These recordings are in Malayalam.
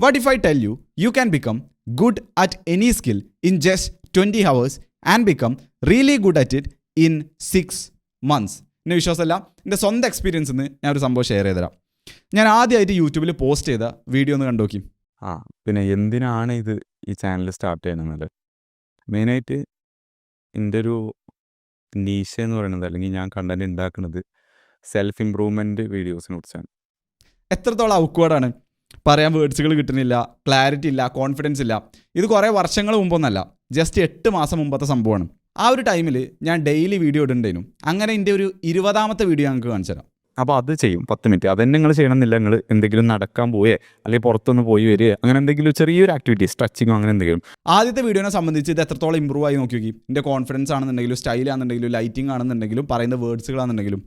What if I tell you, you can become good at any skill in just 20 hours and become really good at it in 6 months? എന്നെ വിശ്വാസമല്ല, എൻ്റെ സ്വന്തം എക്സ്പീരിയൻസിൽ നിന്ന് ഞാൻ ഒരു സംഭവം ഷെയർ ചെയ്ത് തരാം. ഞാൻ ആദ്യമായിട്ട് യൂട്യൂബിൽ പോസ്റ്റ് ചെയ്ത വീഡിയോ ഒന്ന് കണ്ടു നോക്കി. പിന്നെ എന്തിനാണ് ഈ ചാനൽ സ്റ്റാർട്ട് ചെയ്യുന്നത്? മെയിനായിട്ട് എൻ്റെ ഒരു നീശ എന്ന് പറയുന്നത്, അല്ലെങ്കിൽ ഞാൻ കണ്ടന്റ് ഉണ്ടാക്കുന്നത് സെൽഫ് ഇമ്പ്രൂവ്മെൻറ്റ് വീഡിയോസിനെ കുറിച്ചാണ്. എത്രത്തോളം ഔക്വേർഡാണ്, പറയാൻ വേർഡ്സുകൾ കിട്ടുന്നില്ല, ക്ലാരിറ്റി ഇല്ല, കോൺഫിഡൻസ് ഇല്ല. ഇത് കുറേ വർഷങ്ങൾ മുമ്പൊന്നല്ല, ജസ്റ്റ് 8 മാസം മുമ്പത്തെ സംഭവമാണ്. ആ ഒരു ടൈമിൽ ഞാൻ ഡെയിലി വീഡിയോ ഇടുന്നുണ്ടായിരുന്നു. അങ്ങനെ എൻ്റെ ഒരു 20ാമത്തെ വീഡിയോ ഞങ്ങൾക്ക് കാണിച്ചു തരാം. അപ്പോൾ അത് ചെയ്യും 10 മിനിറ്റ്. അതെന്നെ നിങ്ങൾ ചെയ്യണമെന്നില്ല. നിങ്ങൾ എന്തെങ്കിലും നടക്കാൻ പോയേ അല്ലെങ്കിൽ പുറത്തൊന്ന് പോയി വരിക, അങ്ങനെ എന്തെങ്കിലും ചെറിയൊരു ആക്ടിവിറ്റി, സ്ട്രെച്ചിങ്ങോ അങ്ങനെ എന്തെങ്കിലും. ആദ്യത്തെ വീഡിയോനെ സംബന്ധിച്ച് ഇത് എത്രത്തോളം ഇമ്പ്രൂവ് ആയി നോക്കി നോക്കി. എൻ്റെ കോൺഫിഡൻസ് ആണെന്നുണ്ടെങ്കിലും, സ്റ്റൈലാണെന്നുണ്ടെങ്കിലും, ലൈറ്റിംഗ് ആണെന്നുണ്ടെങ്കിലും, പറയുന്ന വേർഡ്സുകളാണെന്നുണ്ടെങ്കിലും.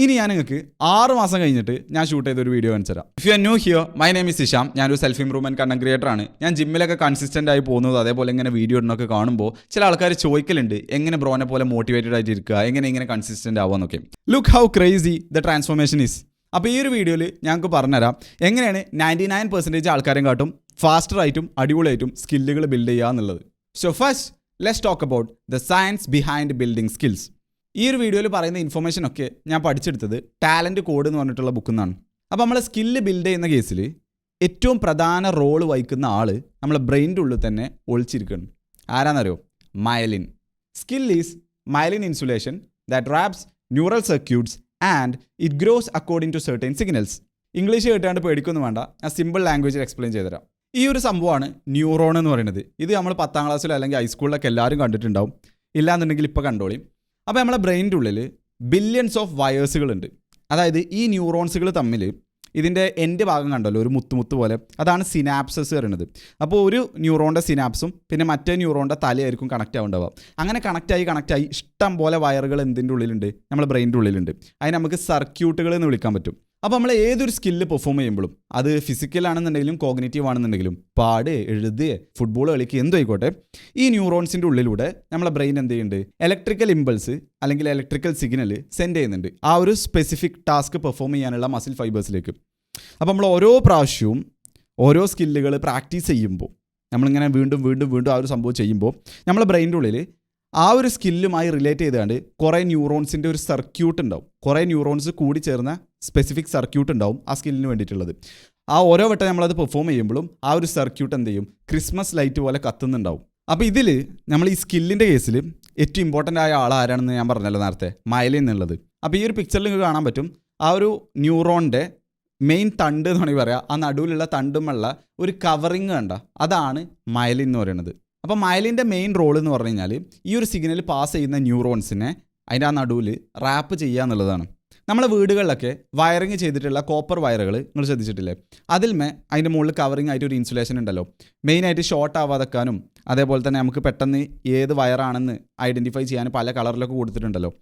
ഇനി ഞാൻ നിങ്ങൾക്ക് 6 മാസം കഴിഞ്ഞിട്ട് ഞാൻ ഷൂട്ട് ചെയ്തൊരു വീഡിയോ കാണിച്ചു തരാം. If you are new here, my name is Isham. ഞാനൊരു സെൽഫ് ഇമ്പ്രൂവ്മെൻറ്റ് കണ്ടന്റ് ക്രിയേറ്റർ ആണ്. ഞാൻ ജിമ്മിലൊക്കെ കൺസിസ്റ്റൻ്റ് ആയി പോകുന്നത്, അതേപോലെ ഇങ്ങനെ വീഡിയോ ഇടുന്നൊക്കെ കാണുമ്പോൾ ചില ആൾക്കാർ ചോദിക്കലുണ്ട്, എങ്ങനെ ബ്രോനെ പോലെ മോട്ടിവേറ്റഡ് ആയിട്ട് ഇരിക്കുക, എങ്ങനെ കൺസിസ്റ്റൻ്റ് ആവുമെന്നൊക്കെ. Look how crazy the transformation is. അപ്പോൾ ഈ ഒരു വീഡിയോയിൽ ഞങ്ങൾക്ക് പറഞ്ഞുതരാം എങ്ങനെയാണ് 99% ആൾക്കാരും കാട്ടും ഫാസ്റ്ററായിട്ടും അടിപൊളിയായിട്ടും സ്കില്ലുകൾ ബിൽഡ് ചെയ്യുക എന്നുള്ളത്. So first let's talk about the science behind building skills. ഈ ഒരു വീഡിയോയിൽ പറയുന്ന ഇൻഫർമേഷനൊക്കെ ഞാൻ പഠിച്ചെടുത്തത് ടാലൻറ്റ് കോഡ് എന്ന് പറഞ്ഞിട്ടുള്ള ബുക്കിൽ നിന്നാണ്. അപ്പോൾ നമ്മൾ സ്കില്ല് ബിൽഡ് ചെയ്യുന്ന കേസിൽ ഏറ്റവും പ്രധാന റോൾ വഹിക്കുന്ന ആൾ നമ്മളെ ബ്രെയിനിൻ്റെ ഉള്ളിൽ തന്നെ ഒളിച്ചിരിക്കുകയാണ്. ആരാന്നറിയോ? Myelin. Skill is myelin insulation that wraps neural circuits and it grows according to certain signals. English കേട്ടാണ്ട് പേടിക്കൊന്നും വേണ്ട, ഞാൻ സിമ്പിൾ ലാംഗ്വേജിൽ എക്സ്പ്ലെയിൻ ചെയ്തുതരാം. ഈ ഒരു സംഭവമാണ് ന്യൂറോൺ എന്ന് പറയുന്നത്. ഇത് നമ്മൾ 10ാം ക്ലാസ്സിലോ അല്ലെങ്കിൽ ഹൈസ്കൂളിലൊക്കെ എല്ലാവരും കണ്ടിട്ടുണ്ടാവും. ഇല്ലാന്നുണ്ടെങ്കിൽ ഇപ്പോൾ കണ്ടോളിയും. അപ്പോൾ നമ്മളെ ബ്രെയിനിൻ്റെ ഉള്ളിൽ ബില്യൺസ് ഓഫ് വയേഴ്സുകളുണ്ട്. അതായത് ഈ ന്യൂറോൺസുകൾ തമ്മിൽ ഇതിൻ്റെ എൻ്റെ ഭാഗം കണ്ടല്ലോ, ഒരു മുത്ത് പോലെ, അതാണ് സിനാപ്സസ് പറയുന്നത്. അപ്പോൾ ഒരു ന്യൂറോണിൻ്റെ സിനാപ്സും പിന്നെ മറ്റേ ന്യൂറോണിൻ്റെ തലയായിരിക്കും കണക്റ്റ് ആവുണ്ടാവുക. അങ്ങനെ കണക്റ്റായി ഇഷ്ടം പോലെ വയറുകൾ എന്തിൻ്റെ ഉള്ളിലുണ്ട്? നമ്മുടെ ബ്രെയിനിൻ്റെ ഉള്ളിലുണ്ട്. അതിന് നമുക്ക് സർക്യൂട്ടുകൾ എന്ന് വിളിക്കാൻ പറ്റും. അപ്പോൾ നമ്മൾ ഏതൊരു സ്കില്ല് പെർഫോം ചെയ്യുമ്പോഴും, അത് ഫിസിക്കൽ ആണെന്നുണ്ടെങ്കിലും കോഗ്നിറ്റീവ് ആണെന്നുണ്ടെങ്കിലും, പാട്, എഴുതുക, ഫുട്ബോൾ കളിക്കുക, എന്തോ ആയിക്കോട്ടെ, ഈ ന്യൂറോൺസിൻ്റെ ഉള്ളിലൂടെ നമ്മളെ ബ്രെയിൻ എന്ത് ചെയ്യുന്നുണ്ട്? ഇലക്ട്രിക്കൽ ഇമ്പൾസ് അല്ലെങ്കിൽ ഇലക്ട്രിക്കൽ സിഗ്നൽ സെൻഡ് ചെയ്യുന്നുണ്ട് ആ ഒരു സ്പെസിഫിക് ടാസ്ക് പെർഫോം ചെയ്യാനുള്ള മസിൽ ഫൈബേഴ്സിലേക്ക്. അപ്പോൾ നമ്മൾ ഓരോ പ്രാവശ്യവും ഓരോ സ്കില്ലുകൾ പ്രാക്ടീസ് ചെയ്യുമ്പോൾ, നമ്മളിങ്ങനെ വീണ്ടും ആ ഒരു സംഭവം ചെയ്യുമ്പോൾ നമ്മളെ ബ്രെയിനിൻ്റെ ഉള്ളിൽ ആ ഒരു സ്കില്ലുമായി റിലേറ്റ് ചെയ്തുകൊണ്ട് കുറേ ന്യൂറോൺസിൻ്റെ ഒരു സർക്യൂട്ട് ഉണ്ടാവും. കുറേ ന്യൂറോൺസ് കൂടി ചേർന്ന സ്പെസിഫിക് സർക്യൂട്ട് ഉണ്ടാവും ആ സ്കില്ലിന് വേണ്ടിയിട്ടുള്ളത്. ആ ഓരോ വട്ടം നമ്മളത് പെർഫോം ചെയ്യുമ്പോഴും ആ ഒരു സർക്യൂട്ട് എന്ത് ചെയ്യും? ക്രിസ്മസ് ലൈറ്റ് പോലെ കത്തുന്നുണ്ടാവും. അപ്പോൾ ഇതിൽ നമ്മൾ ഈ സ്കില്ലിൻ്റെ കേസിൽ ഏറ്റവും ഇമ്പോർട്ടൻ്റ് ആയ ആൾ ആരാണെന്ന് ഞാൻ പറഞ്ഞല്ലോ നേരത്തെ, മയലിൻ എന്നുള്ളത്. അപ്പോൾ ഈ ഒരു പിക്ചറിൽ നിങ്ങൾക്ക് കാണാൻ പറ്റും ആ ഒരു ന്യൂറോണിൻ്റെ മെയിൻ തണ്ട് എന്ന് വേണമെങ്കിൽ പറയാം. ആ നടുവിലുള്ള തണ്ടുമുള്ള ഒരു കവറിങ് കണ്ട, അതാണ് മയലിൻ എന്ന് പറയുന്നത്. അപ്പോൾ മയലിൻ്റെ മെയിൻ റോൾ എന്ന് പറഞ്ഞു കഴിഞ്ഞാൽ ഈ ഒരു സിഗ്നൽ പാസ് ചെയ്യുന്ന ന്യൂറോൺസിനെ അതിൻ്റെ ആ നടുവിൽ റാപ്പ് ചെയ്യുക എന്നുള്ളതാണ്. നമ്മളെ വീടുകളിലൊക്കെ വയറിങ് ചെയ്തിട്ടുള്ള കോപ്പർ വയറുകൾ നിങ്ങൾ ശ്രദ്ധിച്ചിട്ടില്ലേ? അതിൻ്റെ മുകളിൽ കവറിങ് ആയിട്ട് ഒരു ഇൻസുലേഷൻ ഉണ്ടല്ലോ. മെയിനായിട്ട് ഷോർട്ട് ആവാതെക്കാനും, അതേപോലെ തന്നെ നമുക്ക് പെട്ടെന്ന് ഏത് വയറാണെന്ന് ഐഡൻറ്റിഫൈ ചെയ്യാനും പല കളറിലൊക്കെ കൊടുത്തിട്ടുണ്ടല്ലോ.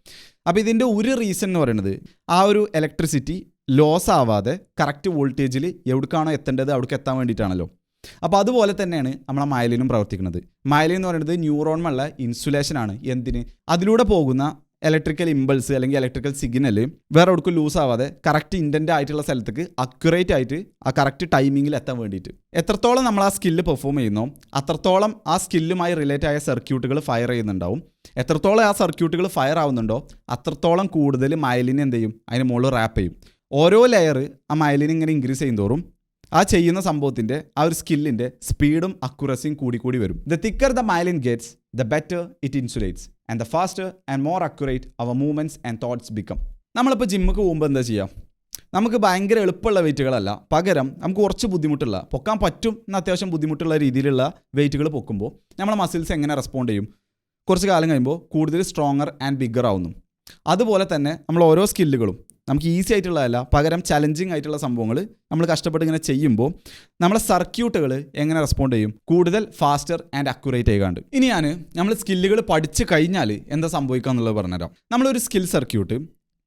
അപ്പോൾ ഇതിൻ്റെ ഒരു റീസൺ എന്ന് പറയുന്നത് ആ ഒരു ഇലക്ട്രിസിറ്റി ലോസ് ആവാതെ കറക്റ്റ് വോൾട്ടേജിൽ എവിടേക്കാണോ എത്തേണ്ടത് അവിടേക്ക് എത്താൻ വേണ്ടിയിട്ടാണല്ലോ. അപ്പോൾ അതുപോലെ തന്നെയാണ് നമ്മളെ മയലിനും പ്രവർത്തിക്കുന്നത്. മയലിൻ എന്ന് പറയുന്നത് ന്യൂറോണുള്ള ഇൻസുലേഷനാണ്. എന്തിന്? അതിലൂടെ പോകുന്ന ഇലക്ട്രിക്കൽ ഇമ്പൾസ് അല്ലെങ്കിൽ ഇലക്ട്രിക്കൽ സിഗ്നൽ വേറെ എവിടേക്കും ലൂസ് ആവാതെ കറക്റ്റ് ഇൻറ്റൻ്റ് ആയിട്ടുള്ള സ്ഥലത്തേക്ക് അക്യുറേറ്റ് ആയിട്ട് ആ കറക്റ്റ് ടൈമിങ്ങിൽ എത്താൻ വേണ്ടിയിട്ട്. എത്രത്തോളം നമ്മൾ ആ സ്കില്ല് പെർഫോം ചെയ്യുന്നോ അത്രത്തോളം ആ സ്കില്ലുമായി റിലേറ്റ് ആയ സർക്യൂട്ടുകൾ ഫയർ ചെയ്യുന്നുണ്ടാവും. എത്രത്തോളം ആ സർക്യൂട്ടുകൾ ഫയർ ആവുന്നുണ്ടോ അത്രത്തോളം കൂടുതൽ മയലിൻ എന്ത് ചെയ്യും? അതിന് മുകളിൽ റാപ്പ് ചെയ്യും. ഓരോ ലെയർ ആ മയലിൻ ഇങ്ങനെ ഇൻക്രീസ് ചെയ്യുന്നതോറും ആ ചെയ്യുന്ന സംഭവത്തിൻ്റെ ആ ഒരു സ്കില്ലിൻ്റെ സ്പീഡും അക്യുറസിയും കൂടി വരും. The thicker the myelin gets, the better it insulates and the faster and more accurate our movements and thoughts become. നമ്മളിപ്പോൾ ജിമ്മിക്ക് പോകുമ്പോൾ എന്താ ചെയ്യുക? നമുക്ക് ഭയങ്കര എളുപ്പമുള്ള വെയിറ്റുകളല്ല, പകരം നമുക്ക് കുറച്ച് ബുദ്ധിമുട്ടുള്ള, പൊക്കാൻ പറ്റും എന്ന അത്യാവശ്യം ബുദ്ധിമുട്ടുള്ള രീതിയിലുള്ള വെയിറ്റുകൾ പൊക്കുമ്പോൾ നമ്മളെ മസിൽസ് എങ്ങനെ റെസ്പോണ്ട് ചെയ്യും? കുറച്ച് കാലം കഴിയുമ്പോൾ കൂടുതൽ സ്ട്രോങ്ങർ ആൻഡ് ബിഗ്ഗർ ആവുന്നു. അതുപോലെ തന്നെ നമ്മൾ ഓരോ സ്കില്ലുകളും നമുക്ക് ഈസി ആയിട്ടുള്ളതല്ല, പകരം ചലഞ്ചിങ് ആയിട്ടുള്ള സംഭവങ്ങൾ നമ്മൾ കഷ്ടപ്പെട്ട് ഇങ്ങനെ ചെയ്യുമ്പോൾ നമ്മളെ സർക്യൂട്ടുകൾ എങ്ങനെ റെസ്പോണ്ട് ചെയ്യും? കൂടുതൽ ഫാസ്റ്റർ ആൻഡ് അക്യുറേറ്റ് ചെയ്യാണ്ട്. ഇനി നമ്മൾ സ്കില്ലുകൾ പഠിച്ചു കഴിഞ്ഞാൽ എന്താ സംഭവിക്കുക എന്നുള്ളത് പറഞ്ഞുതരാം. നമ്മളൊരു സ്കിൽ സർക്യൂട്ട്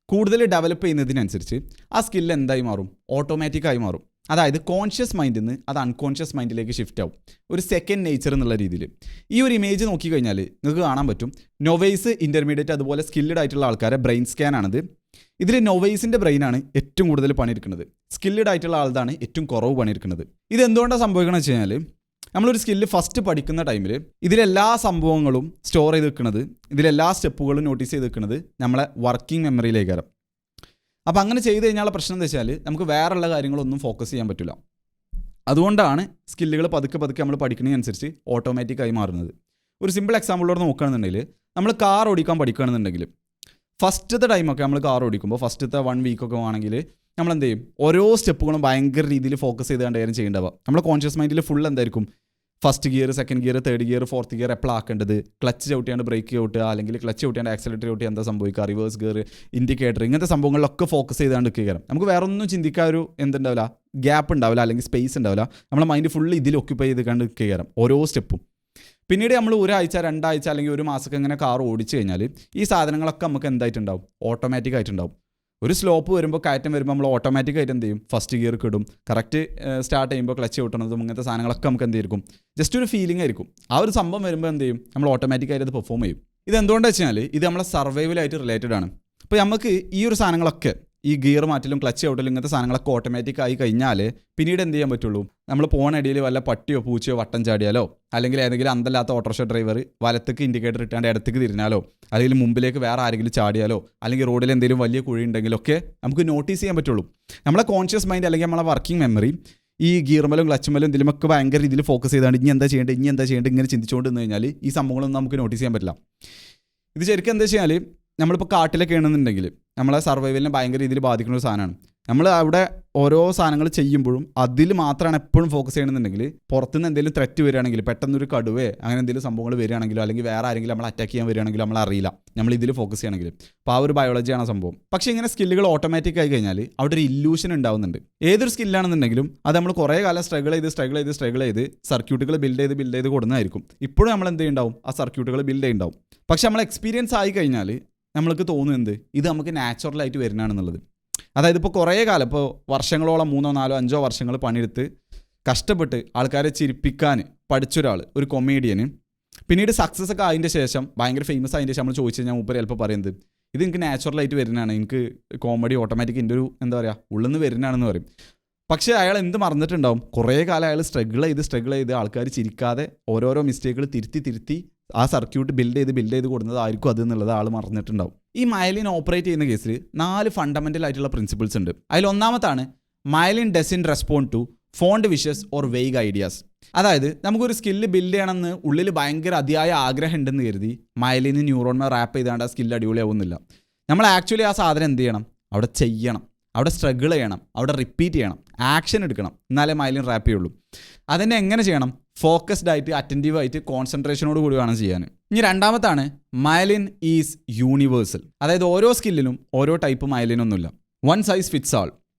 കൂടുതൽ ഡെവലപ്പ് ചെയ്യുന്നതിനനുസരിച്ച് ആ സ്കില്ല് എന്തായി മാറും? ഓട്ടോമാറ്റിക്കായി മാറും. അതായത് കോൺഷ്യസ് മൈൻഡിൽ നിന്ന് അത് അൺകോൺഷ്യസ് മൈൻഡിലേക്ക് ഷിഫ്റ്റ് ആവും, ഒരു സെക്കൻഡ് നേച്ചർ എന്നുള്ള രീതിയിൽ. ഈ ഒരു ഇമേജ് നോക്കിക്കഴിഞ്ഞാൽ നിങ്ങൾക്ക് കാണാൻ പറ്റും. നൊവൈസ്, ഇൻ്റർമീഡിയറ്റ്, അതുപോലെ സ്കിൽഡ് ആയിട്ടുള്ള ആൾക്കാരെ ബ്രെയിൻ സ്കാൻ ആണിത്. ഇതിൽ നൊവൈസിൻ്റെ ബ്രെയിനാണ് ഏറ്റവും കൂടുതൽ പണിയെടുക്കുന്നത്. സ്കില്ലഡ് ആയിട്ടുള്ള ആളതാണ് ഏറ്റവും കുറവ് പണിയെടുക്കുന്നത്. ഇതെന്തുകൊണ്ടാണ് സംഭവിക്കണമെന്ന് വെച്ച് കഴിഞ്ഞാൽ നമ്മളൊരു സ്കില്ല് ഫസ്റ്റ് പഠിക്കുന്ന ടൈമിൽ ഇതിലെല്ലാ സംഭവങ്ങളും സ്റ്റോർ ചെയ്ത് വെക്കുന്നത്, ഇതിലെല്ലാ സ്റ്റെപ്പുകളും നോട്ടീസ് ചെയ്ത് വെക്കുന്നത് നമ്മളെ വർക്കിംഗ് മെമ്മറിയിലേക്കാരം. അപ്പോൾ അങ്ങനെ ചെയ്ത് കഴിഞ്ഞാലുള്ള പ്രശ്നം എന്താ വെച്ചാൽ നമുക്ക് വേറെയുള്ള കാര്യങ്ങളൊന്നും ഫോക്കസ് ചെയ്യാൻ പറ്റില്ല. അതുകൊണ്ടാണ് സ്കില്ലുകൾ പതുക്കെ നമ്മൾ പഠിക്കുന്നതിനനുസരിച്ച് ഓട്ടോമാറ്റിക്കായി മാറുന്നത്. ഒരു സിമ്പിൾ എക്സാമ്പിളോട് നോക്കുകയാണെന്നുണ്ടെങ്കിൽ നമ്മൾ കാർ ഓടിക്കാൻ പഠിക്കുകയാണെന്നുണ്ടെങ്കിൽ ഫസ്റ്റത്തെ ടൈമൊക്കെ നമ്മൾ കാർ ഓടിക്കുമ്പോൾ ഫസ്റ്റത്തെ 1 വീക്കൊക്കെ ആണെങ്കിൽ നമ്മൾ എന്ത് ചെയ്യും, ഓരോ സ്റ്റെപ്പുകളും ഭയങ്കര രീതിയിൽ ഫോക്കസ് ചെയ്തുകൊണ്ടായിരിക്കും ചെയ്യേണ്ടത്. നമ്മുടെ കോൺഷ്യസ് മൈൻഡിൽ ഫുൾ എന്തായിരിക്കും, first gear, second gear, third gear, fourth gear എപ്പോഴാക്കേണ്ടത്, ക്ലച്ച് ചവിട്ടിയാണ്ട് ബ്രേക്ക് ചവിട്ടുക, അല്ലെങ്കിൽ ക്ലച്ച് ചവിട്ടിയാണ്ട് ആക്സിലേറ്റർ ചവിട്ടി എന്താ സംഭവിക്കുക, റിവേഴ്സ് ഗിയർ, ഇൻഡിക്കേറ്റർ, ഇങ്ങനത്തെ സംഭവങ്ങളിലൊക്കെ ഫോക്കസ് ചെയ്താണ്ട് നിൽക്കുക. നമുക്ക് വേറെ ഒന്നും ചിന്തിക്കാൻ ഒരു എന്തുണ്ടാവില്ല, ഗ്യാപ്പ് ഉണ്ടാവില്ല, അല്ലെങ്കിൽ സ്പേസ് ഉണ്ടാവില്ല. നമ്മളെ മൈൻഡ് ഫുള്ള് ഇതിൽ ഒക്യുപ്പൈ ചെയ്ത് കണ്ട് നിൽക്കുക ഓരോ സ്റ്റെപ്പും. പിന്നീട് നമ്മൾ ഒരാഴ്ച 2 ആഴ്ച അല്ലെങ്കിൽ ഒരു മാസമൊക്കെ ഇങ്ങനെ കാർ ഓടിച്ചു കഴിഞ്ഞാൽ ഈ സാധനങ്ങളൊക്കെ നമുക്ക് എന്തായിട്ടുണ്ടാവും, ഓട്ടോമാറ്റിക് ആയിട്ടുണ്ടാവും. ഒരു സ്ലോപ്പ് വരുമ്പോൾ, കയറ്റം വരുമ്പോൾ നമ്മൾ ഓട്ടോമാറ്റിക്കായിട്ട് എന്ത് ചെയ്യും, ഫസ്റ്റ് ഗിയർ കിടും, കറക്റ്റ് സ്റ്റാർട്ട് ചെയ്യുമ്പോൾ ക്ലച്ച് കിട്ടുന്നതും ഇങ്ങനത്തെ സാധനങ്ങളൊക്കെ നമുക്ക് എന്ത് ചെയ്യും, ജസ്റ്റ് ഒരു ഫീലിംഗ് ആയിരിക്കും. ആ ഒരു സംഭവം വരുമ്പോൾ എന്ത് ചെയ്യും, നമ്മൾ ഓട്ടോമാറ്റിക്കായിട്ട് അത് പെർഫോം ചെയ്യും. ഇത് എന്തുകൊണ്ടാണെന്ന് വെച്ചാൽ ഇത് നമ്മളെ സർവൈവലായിട്ട് റിലേറ്റഡ് ആണ്. അപ്പോൾ നമുക്ക് ഈ ഒരു സാധനങ്ങളൊക്കെ, ഈ ഗിയർ മാറ്റലും ക്ലച്ച് ഔട്ടലും ഇങ്ങനത്തെ സാധനങ്ങളൊക്കെ ഓട്ടോമാറ്റിക് ആയി കഴിഞ്ഞാൽ പിന്നീട് എന്ത് ചെയ്യാൻ പറ്റുള്ളൂ, നമ്മൾ പോകണടിയിൽ വല്ല പട്ടിയോ പൂച്ചയോ വട്ടം ചാടിയാലോ, അല്ലെങ്കിൽ ഏതെങ്കിലും അന്തല്ലാത്ത ഓട്ടോറിക്ഷ ഡ്രൈവർ വലത്തേക്ക് ഇൻഡിക്കേറ്റർ ഇട്ടാണ്ട് ഇടത്തേക്ക് തിരിഞ്ഞാലോ, അല്ലെങ്കിൽ മുമ്പിലേക്ക് വേറെ ആരെങ്കിലും ചാടിയാലോ, അല്ലെങ്കിൽ റോഡിൽ എന്തെങ്കിലും വലിയ കുഴി ഉണ്ടെങ്കിലൊക്കെ നമുക്ക് നോട്ടീസ് ചെയ്യാൻ പറ്റുള്ളൂ. നമ്മളെ കോൺഷ്യസ് മൈൻഡ് അല്ലെങ്കിൽ നമ്മളെ വർക്കിംഗ് മെമ്മറി ഈ ഗിയർമലും ക്ലച്ചുമലും ഇതിലുമൊക്കെ ഭയങ്കര രീതിയിൽ ഫോക്കസ് ചെയ്താണ്ട് ഇനി എന്താ ചെയ്യേണ്ടത് ഇങ്ങനെ ചിന്തിച്ചുകൊണ്ട് നിന്ന് കഴിഞ്ഞാൽ ഈ സംഭവങ്ങളൊന്നും നമുക്ക് നോട്ടീസ് ചെയ്യാൻ പറ്റില്ല. ഇത് ശരിക്കും എന്താ വെച്ചാൽ നമ്മളിപ്പോൾ കാട്ടിലൊക്കെ ആണെന്നുണ്ടെങ്കിൽ നമ്മളെ സർവൈവലിനെ ഭയങ്കര രീതിയിൽ ബാധിക്കുന്ന ഒരു സാധനമാണ്. നമ്മൾ അവിടെ ഓരോ സാധനങ്ങൾ ചെയ്യുമ്പോഴും അതിൽ മാത്രമാണ് എപ്പോഴും ഫോക്കസ് ചെയ്യണമെന്നുണ്ടെങ്കിൽ പുറത്തുനിന്ന് എന്തെങ്കിലും ത്രെറ്റ് വരികയാണെങ്കിൽ, പെട്ടെന്നൊരു കടുവേ അങ്ങനെ എന്തെങ്കിലും സംഭവങ്ങൾ വരികയാണെങ്കിലോ, അല്ലെങ്കിൽ വേറെ ആരെങ്കിലും നമ്മൾ അറ്റാക്ക് ചെയ്യാൻ വരികയാണെങ്കിലും നമ്മൾ അറിയില്ല, നമ്മൾ ഇതിൽ ഫോക്കസ് ചെയ്യണമെങ്കിൽ. അപ്പോൾ ആ ഒരു ബയോളജിയാണ് സംഭവം. പക്ഷേ ഇങ്ങനെ സ്കില്ലുകൾ ഓട്ടോമാറ്റിക് ആയി കഴിഞ്ഞാൽ അവിടെ ഒരു ഇല്യൂഷൻ ഉണ്ടാവുന്നുണ്ട്. ഏതൊരു സ്കില്ലാണെന്നുണ്ടെങ്കിലും അത് നമ്മൾ കുറേ കാലം സ്ട്രഗിൾ ചെയ്ത് സർക്യൂട്ടുകൾ ബിൽഡ് ചെയ്ത് കൊടുക്കുന്നതായിരിക്കും. ഇപ്പോഴും നമ്മൾ എന്ത് ചെയ്യുന്നുണ്ടാവും, ആ സർക്യൂട്ടുകൾ ബിൽഡ് ചെയ്യുന്നുണ്ടാവും. പക്ഷെ നമ്മൾ എക്സ്പീരിയൻസ് ആയി കഴിഞ്ഞാൽ നമ്മൾക്ക് തോന്നുന്നത് ഇത് നമുക്ക് നാച്ചുറലായിട്ട് വരുന്നതാണെന്നുള്ളത്. അതായത് ഇപ്പോൾ കുറേ കാലം, ഇപ്പോൾ വർഷങ്ങളോളം 3, 4, 5 വർഷങ്ങൾ പണിയെടുത്ത് കഷ്ടപ്പെട്ട് ആൾക്കാരെ ചിരിപ്പിക്കാൻ പഠിച്ചൊരാൾ, ഒരു കൊമേഡിയന് പിന്നീട് സക്സസ് ഒക്കെ ആയതിൻ്റെ ശേഷം, ഭയങ്കര ഫേമസ് ആയതിൻ്റെ ശേഷം നമ്മൾ ചോദിച്ചു കഴിഞ്ഞാൽ മൂപ്പര് ചിലപ്പോൾ പറയുന്നത് ഇത് എനിക്ക് നാച്ചുറലായിട്ട് വരുന്നതാണ്, എനിക്ക് കോമഡി ഓട്ടോമാറ്റിക് എൻ്റെ ഒരു എന്താ പറയുക ഉള്ളിൽ നിന്ന് വരുന്നതാണെന്ന് പറയും. പക്ഷേ അയാൾ എന്ത് മറന്നിട്ടുണ്ടാവും, കുറേ കാലം അയാൾ സ്ട്രഗിൾ ചെയ്ത് ആൾക്കാർ ചിരിക്കാതെ ഓരോരോ മിസ്റ്റേക്കുകൾ തിരുത്തി ആ സർക്യൂട്ട് ബിൽഡ് ചെയ്ത് കൊടുക്കുന്നതായിരിക്കും അത് എന്നുള്ളത് ആൾ മറന്നിട്ടുണ്ടാവും. ഈ മൈലിൻ ഓപ്പറേറ്റ് ചെയ്യുന്ന കേസിൽ 4 ഫണ്ടമെൻ്റൽ ആയിട്ടുള്ള പ്രിൻസിപ്പിൾസ് ഉണ്ട്. അതിൽ ഒന്നാമത്താണ് myelin doesn't respond to fond wishes or vague ideas. അതായത് നമുക്കൊരു സ്കില്ല് ബിൽഡ് ചെയ്യണമെന്ന് ഉള്ളിൽ ഭയങ്കര അതിയായ ആഗ്രഹം ഉണ്ടെന്ന് കരുതി മൈലിന് ന്യൂറോൺമേ റാപ്പ് ചെയ്താണ്ട് ആ സ്കില്ല് അടിപൊളിയാവുന്നില്ല. നമ്മൾ ആക്ച്വലി ആ സാധനം എന്ത് ചെയ്യണം, അവിടെ ചെയ്യണം, അവിടെ സ്ട്രഗിൾ ചെയ്യണം, അവിടെ റിപ്പീറ്റ് ചെയ്യണം, ആക്ഷൻ എടുക്കണം, എന്നാലേ മൈലിൻ റാപ്പ് ചെയ്യുള്ളൂ. അതിനെ എങ്ങനെ ചെയ്യണം, ഫോക്കസ്ഡ് ആയിട്ട്, അറ്റൻറ്റീവ് ആയിട്ട്, കോൺസെൻട്രേഷനോട് കൂടി വേണം ചെയ്യാൻ. ഇനി രണ്ടാമത്താണ് മൈലിൻ ഈസ് യൂണിവേഴ്സൽ. അതായത് ഓരോ സ്കില്ലിനും ഓരോ ടൈപ്പ് മൈലിനൊന്നുമില്ല, വൺ സൈസ് ഫിറ്റ്സ് ആൾ.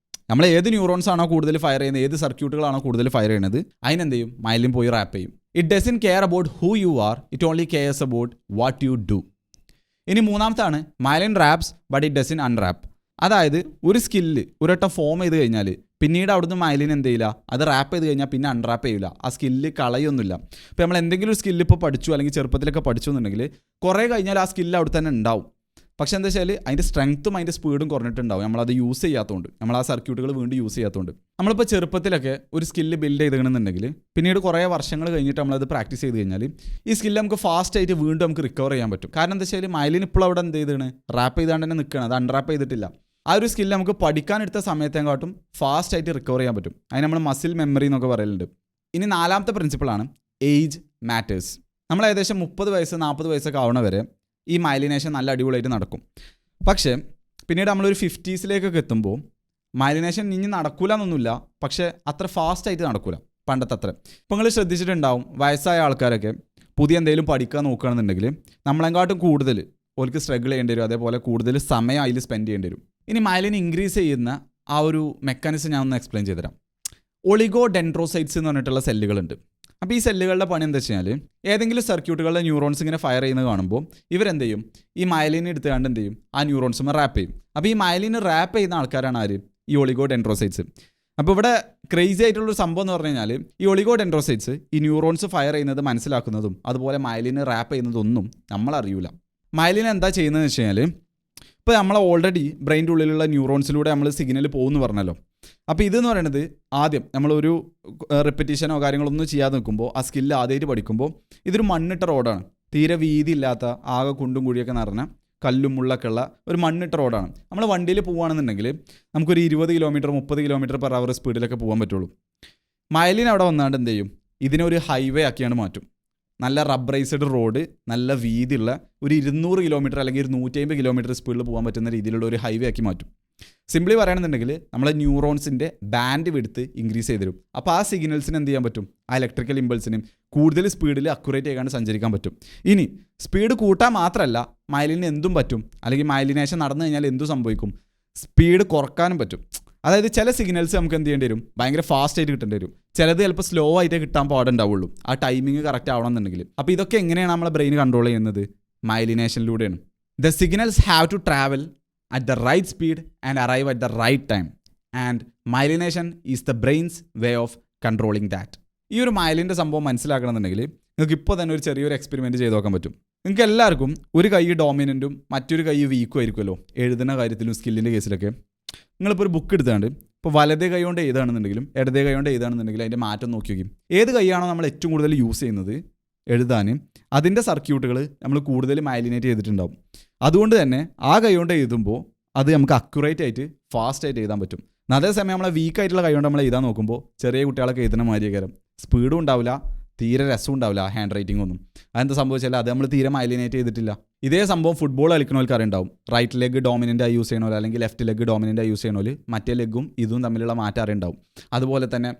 നമ്മൾ ഏത് ന്യൂറോൺസ് ആണോ കൂടുതൽ ഫയർ ചെയ്യുന്നത്, ഏത് സർക്യൂട്ടുകളാണോ കൂടുതൽ ഫയർ ചെയ്യുന്നത്, അതിനെന്ത് ചെയ്യും, മൈലിൻ പോയി റാപ്പ് ചെയ്യും. It doesn't care about who you are, it only cares about what you do. ഇനി മൂന്നാമത്താണ് myelin wraps but it doesn't unwrap. അതായത് ഒരു സ്കില്ല് ഒരൊട്ടം ഫോം ചെയ്ത് കഴിഞ്ഞാൽ പിന്നീട് അവിടുന്ന് മൈലിൻ എന്ത് ചെയ്യില്ല, അത് റാപ്പ് ചെയ്ത് കഴിഞ്ഞാൽ പിന്നെ അൺറാപ്പ് ചെയ്യില്ല, ആ സ്കില്ല് കളയൊന്നുമില്ല. ഇപ്പോൾ നമ്മൾ എന്തെങ്കിലും ഒരു സ്കില്ല് ഇപ്പോൾ പഠിച്ചു, അല്ലെങ്കിൽ ചെറുപ്പത്തിലൊക്കെ പഠിച്ചു എന്നുണ്ടെങ്കിൽ കുറേ കഴിഞ്ഞാൽ ആ സ്കില്ല് അവിടെ തന്നെ ഉണ്ടാവും. പക്ഷേ എന്താ വെച്ചാൽ അതിൻ്റെ സ്ട്രെങ്ത്തും അതിൻ്റെ സ്പീഡും കുറഞ്ഞിട്ടുണ്ടാവും, നമ്മളത് യൂസ് ചെയ്യാത്തതുകൊണ്ട്, നമ്മൾ ആ സർക്യൂട്ടുകൾ വീണ്ടും യൂസ് ചെയ്യാത്തതുകൊണ്ട്. നമ്മളിപ്പോൾ ചെറുപ്പത്തിലൊക്കെ ഒരു സ്കില്ല് ബിൽഡ് ചെയ്തിട്ടുണ്ടെന്നുണ്ടെങ്കിൽ പിന്നീട് കുറേ വർഷങ്ങൾ കഴിഞ്ഞിട്ട് നമ്മളത് പ്രാക്ടീസ് ചെയ്ത് കഴിഞ്ഞാൽ ഈ സ്കില്ല് നമുക്ക് ഫാസ്റ്റ് ആയിട്ട് വീണ്ടും നമുക്ക് റിക്കവർ ചെയ്യാൻ പറ്റും. കാരണം എന്താ വെച്ചാൽ മൈലിൻ ഇപ്പോൾ അവിടെ എന്ത് ചെയ്താണ്, റാപ്പ് ചെയ്താണ്ട് തന്നെ നിൽക്കുകയാണ്, അത് അൺറാപ്പ് ചെയ്തിട്ടില്ല. ആ ഒരു സ്കില്ല് നമുക്ക് പഠിക്കാനെടുത്ത സമയത്തെക്കാട്ടും ഫാസ്റ്റ് ആയിട്ട് റിക്കവർ ചെയ്യാൻ പറ്റും. അതിന് നമ്മൾ മസിൽ മെമ്മറി എന്നൊക്കെ പറയലുണ്ട്. ഇനി നാലാമത്തെ പ്രിൻസിപ്പിളാണ് ഏജ് മാറ്റേഴ്സ്. നമ്മൾ ഏകദേശം 30 വയസ്സ് 40 വയസ്സൊക്കെ ആവണ വരെ ഈ മൈലിനേഷൻ നല്ല അടിപൊളിയായിട്ട് നടക്കും. പക്ഷേ പിന്നീട് നമ്മളൊരു 50s എത്തുമ്പോൾ മൈലിനേഷൻ ഇനി നടക്കൂല എന്നൊന്നുമില്ല, പക്ഷേ അത്ര ഫാസ്റ്റായിട്ട് നടക്കൂല പണ്ടത്തെ അത്ര. ഇപ്പോൾ നിങ്ങൾ ശ്രദ്ധിച്ചിട്ടുണ്ടാവും, വയസ്സായ ആൾക്കാരൊക്കെ പുതിയ എന്തെങ്കിലും പഠിക്കാൻ നോക്കുകയാണെന്നുണ്ടെങ്കിൽ നമ്മളെക്കാട്ടും കൂടുതൽ ഓർക്ക് സ്ട്രഗിൾ ചെയ്യേണ്ടി വരും, അതേപോലെ കൂടുതൽ സമയം അതിൽ സ്പെൻഡ് ചെയ്യേണ്ടി വരും. ഇനി മൈലിൻ ഇൻക്രീസ് ചെയ്യുന്ന ആ ഒരു മെക്കാനിസം ഞാൻ ഒന്ന് എക്സ്പ്ലെയിൻ ചെയ്തുതരാം. ഒളിഗോ ഡെൻഡ്രോസൈറ്റ്സ് എന്ന് പറഞ്ഞിട്ടുള്ള സെല്ലുകളുണ്ട്. അപ്പോൾ ഈ സെല്ലുകളുടെ പണി എന്താ വെച്ചാൽ ഏതെങ്കിലും സർക്യൂട്ടുകളുടെ ന്യൂറോൺസ് ഇങ്ങനെ ഫയർ ചെയ്യുന്നത് കാണുമ്പോൾ ഇവരെന്ത് ചെയ്യും, ഈ മൈലിനെ എടുത്തുകൊണ്ട് എന്ത് ചെയ്യും, ആ ന്യൂറോൺസും റാപ്പ് ചെയ്യും. അപ്പോൾ ഈ മൈലിന് റാപ്പ് ചെയ്യുന്ന ആൾക്കാരാണ് ആര്, ഈ ഒളിഗോ ഡെൻഡ്രോസൈറ്റ്സ്. അപ്പോൾ ഇവിടെ ക്രേസി ആയിട്ടുള്ളൊരു സംഭവം എന്ന് പറഞ്ഞു കഴിഞ്ഞാൽ ഈ ഒളിഗോ ഡെൻഡ്രോസൈറ്റ്സ് ഈ ന്യൂറോൺസ് ഫയർ ചെയ്യുന്നത് മനസ്സിലാക്കുന്നതും അതുപോലെ മൈലിന് റാപ്പ് ചെയ്യുന്നതൊന്നും നമ്മളറിയില്ല. മൈലിൻ എന്താ ചെയ്യുന്നതെന്ന് വെച്ച് കഴിഞ്ഞാൽ ഇപ്പോൾ നമ്മൾ ഓൾറെഡി ബ്രെയിൻ്റെ ഉള്ളിലുള്ള ന്യൂറോൺസിലൂടെ നമ്മൾ സിഗ്നൽ പോകുമെന്ന് പറഞ്ഞല്ലോ. അപ്പോൾ ഇതെന്ന് പറയുന്നത് ആദ്യം നമ്മളൊരു റിപ്പറ്റീഷനോ കാര്യങ്ങളൊന്നും ചെയ്യാതെ നിൽക്കുമ്പോൾ ആ സ്കില്ല് ആദ്യമായിട്ട് പഠിക്കുമ്പോൾ ഇതൊരു മണ്ണിട്ട റോഡാണ്. തീരെ വീതി ഇല്ലാത്ത ആകെ കുണ്ടും കുഴിയൊക്കെ നിറഞ്ഞ കല്ലും മുള്ളൊക്കെ ഉള്ള ഒരു മണ്ണിട്ട റോഡാണ്. നമ്മൾ വണ്ടിയിൽ പോവുകയാണെന്നുണ്ടെങ്കിൽ നമുക്കൊരു 20 കിലോമീറ്റർ 30 കിലോമീറ്റർ പെർ അവർ സ്പീഡിലൊക്കെ പോകാൻ പറ്റുള്ളൂ. മൈലിൻ അവിടെ വന്നാണ്ട് എന്ത് ചെയ്യും, ഇതിനൊരു ഹൈവേ ആക്കിയാണ് മാറ്റും. നല്ല റബ്ബറൈസ്ഡ് റോഡ്, നല്ല വീതിയുള്ള ഒരു 200 കിലോമീറ്റർ അല്ലെങ്കിൽ ഒരു 150 കിലോമീറ്റർ സ്പീഡിൽ പോകാൻ പറ്റുന്ന രീതിയിലുള്ള ഒരു ഹൈവേ ആക്കി മാറ്റും. സിംപ്ലി പറയുകയാണെന്നുണ്ടെങ്കിൽ നമ്മളെ ന്യൂറോൺസിൻ്റെ ബാൻഡ് വിഡ്ത്ത് ഇൻക്രീസ് ചെയ്ത് തരും. അപ്പോൾ ആ സിഗ്നൽസിന് എന്ത് ചെയ്യാൻ പറ്റും, ആ ഇലക്ട്രിക്കൽ ഇമ്പൾസിനും കൂടുതൽ സ്പീഡിൽ അക്യുറേറ്റ് ആയിക്കാണ്ട് സഞ്ചരിക്കാൻ പറ്റും. ഇനി സ്പീഡ് കൂട്ടാൻ മാത്രമല്ല മൈലിന് എന്തും പറ്റും, അല്ലെങ്കിൽ മൈലിനേഷൻ നടന്നു കഴിഞ്ഞാൽ എന്തും സംഭവിക്കും, സ്പീഡ് കുറക്കാനും പറ്റും. അതായത് ചില സിഗ്നൽസ് നമുക്ക് എന്ത് ചെയ്യേണ്ടി വരും, ഭയങ്കര ഫാസ്റ്റ് ആയിട്ട് കിട്ടേണ്ടി വരും. ചിലത് ചിലപ്പോൾ സ്ലോ ആയിട്ട് കിട്ടാൻ പാടുണ്ടാവുള്ളൂ, ആ ടൈമിങ് കറക്റ്റ് ആവണമെന്നുണ്ടെങ്കിൽ. അപ്പോൾ ഇതൊക്കെ എങ്ങനെയാണ് നമ്മളെ ബ്രെയിൻ കൺട്രോൾ ചെയ്യുന്നത്, മൈലിനേഷനിലൂടെയാണ്. The signals have to travel at the right speed and arrive at the right time, and myelination is the brain's way of controlling that. ഈ ഒരു മൈലിൻ്റെ സംഭവം മനസ്സിലാക്കണമെന്നുണ്ടെങ്കിൽ നിങ്ങൾക്ക് ഇപ്പോൾ തന്നെ ഒരു ചെറിയൊരു എക്സ്പെരിമെൻറ്റ് ചെയ്ത് നോക്കാൻ പറ്റും. നിങ്ങൾക്ക് എല്ലാവർക്കും ഒരു കൈ ഡോമിനൻറ്റും മറ്റൊരു കൈ വീക്കും ആയിരിക്കുമല്ലോ എഴുതുന്ന കാര്യത്തിലും സ്കില്ലിൻ്റെ കേസിലൊക്കെ. നിങ്ങളിപ്പോൾ ഒരു ബുക്ക് എടുത്താണ്ട് ഇപ്പോൾ വലതേ കൈ കൊണ്ട് എഴുതാണെന്നുണ്ടെങ്കിലും ഇടതേ കൈ കൊണ്ട് എഴുതാണെന്നുണ്ടെങ്കിലും അതിൻ്റെ മാറ്റം നോക്കി നോക്കും. ഏത് കൈയാണോ നമ്മൾ ഏറ്റവും കൂടുതൽ യൂസ് ചെയ്യുന്നത് എഴുതാൻ, അതിൻ്റെ സർക്യൂട്ടുകൾ നമ്മൾ കൂടുതൽ മൈലിനേറ്റ് ചെയ്തിട്ടുണ്ടാവും. അതുകൊണ്ട് തന്നെ ആ കൈ കൊണ്ട് എഴുതുമ്പോൾ അത് നമുക്ക് അക്യുറേറ്റ് ആയിട്ട് ഫാസ്റ്റ് ആയിട്ട് എഴുതാൻ പറ്റും. അതേസമയം നമ്മളെ വീക്കായിട്ടുള്ള കൈ കൊണ്ട് നമ്മൾ എഴുതാൻ നോക്കുമ്പോൾ ചെറിയ കുട്ടികളൊക്കെ എഴുതുന്ന മാതിരിയൊക്കെ സ്പീഡും ഉണ്ടാവില്ല, തീരെ രസവും ഉണ്ടാവില്ല, ഹാൻഡ് റൈറ്റിംഗ് ഒന്നും. അതെന്താ സംഭവിച്ചാൽ അത് നമ്മൾ തീരെ മൈലിനേറ്റ് ചെയ്തിട്ടില്ല. ഇതേ സംഭവം ഫുട്ബോൾ കളിക്കുന്നവർക്ക് അറിയുണ്ടാവും. റൈറ്റ് ലെഗ് ഡോമിനൻ്റായി യൂസ് ചെയ്യണോ അല്ലെങ്കിൽ ലെഫ്റ്റ് ലെഗ് ഡോമിനൻ്റായി യൂസ് ചെയ്യണോ മറ്റേ ലെഗും ഇതും തമ്മിലുള്ള മാറ്റം അറിയുണ്ടാവും. അതുപോലെ തന്നെ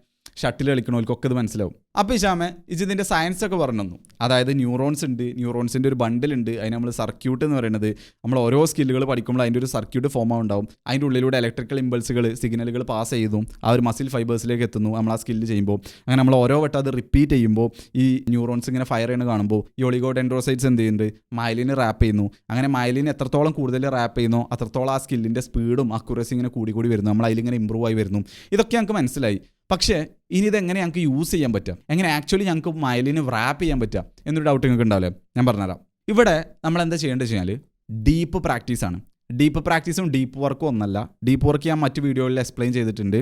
ഷട്ടിൽ കളിക്കണവർക്കൊക്കെ ഇത് മനസ്സിലാവും. അപ്പോൾ ഇഷാമെ ഇതിൻ്റെ സയൻസൊക്കെ പറഞ്ഞു തന്നു. അതായത് ന്യൂറോൺസ് ഉണ്ട്, ന്യൂറോൺസിൻ്റെ ഒരു ബണ്ടിലുണ്ട്, അതിന് നമ്മൾ സർക്യൂട്ട് എന്ന് പറയുന്നത് നമ്മൾ ഓരോ സ്കില്ലുകൾ പഠിക്കുമ്പോൾ അതിൻ്റെ ഒരു സർക്യൂട്ട് ഫോം ഉണ്ടാവും. അതിൻ്റെ ഉള്ളിലൂടെ ഇലക്ട്രിക്കൽ ഇമ്പൾസുകൾ സിഗ്നലുകൾ പാസ് ചെയ്തും ആ ഒരു മസിൽ ഫൈബേഴ്സിലേക്ക് എത്തുന്നു നമ്മൾ ആ സ്കില്ല് ചെയ്യുമ്പോൾ. അങ്ങനെ നമ്മൾ ഓരോ വട്ടം അത് റിപ്പീറ്റ് ചെയ്യുമ്പോൾ ഈ ന്യൂറോൺസ് ഇങ്ങനെ ഫയർ ചെയ്യണ കാണുമ്പോൾ ഈ ഒളിഗോഡെൻഡ്രോസൈറ്റ്സ് എന്ത് ചെയ്യുന്നുണ്ട്, മൈലിന് റാപ്പ് ചെയ്യുന്നു. അങ്ങനെ മൈലിന് എത്രത്തോളം കൂടുതൽ റാപ്പ് ചെയ്യുന്നോ അത്രത്തോളം ആ സ്കില്ലിൻ്റെ സ്പീഡും അക്യുറസി ഇങ്ങനെ കൂടി വരുന്നു, നമ്മൾ അതിലിങ്ങനെ ഇമ്പ്രൂവ് ആയി വരുന്നു. ഇതൊക്കെ ഞങ്ങൾക്ക് മനസ്സിലായി. പക്ഷേ ഇനി ഇതെങ്ങനെ ഞങ്ങൾക്ക് യൂസ് ചെയ്യാൻ പറ്റുക, എങ്ങനെ ആക്ച്വലി ഞങ്ങൾക്ക് മൈലിന് റാപ്പ് ചെയ്യാൻ പറ്റുക എന്നൊരു ഡൗട്ട് നിങ്ങൾക്ക് ഉണ്ടാവില്ലേ? ഞാൻ പറഞ്ഞുതരാം. ഇവിടെ നമ്മൾ എന്താ ചെയ്യേണ്ടത് വെച്ചാൽ ഡീപ്പ് പ്രാക്ടീസാണ്. ഡീപ്പ് പ്രാക്ടീസും ഡീപ്പ് വർക്കും ഒന്നല്ല. ഡീപ്പ് വർക്ക് ഞാൻ മറ്റു വീഡിയോയിൽ എക്സ്പ്ലെയിൻ ചെയ്തിട്ടുണ്ട്.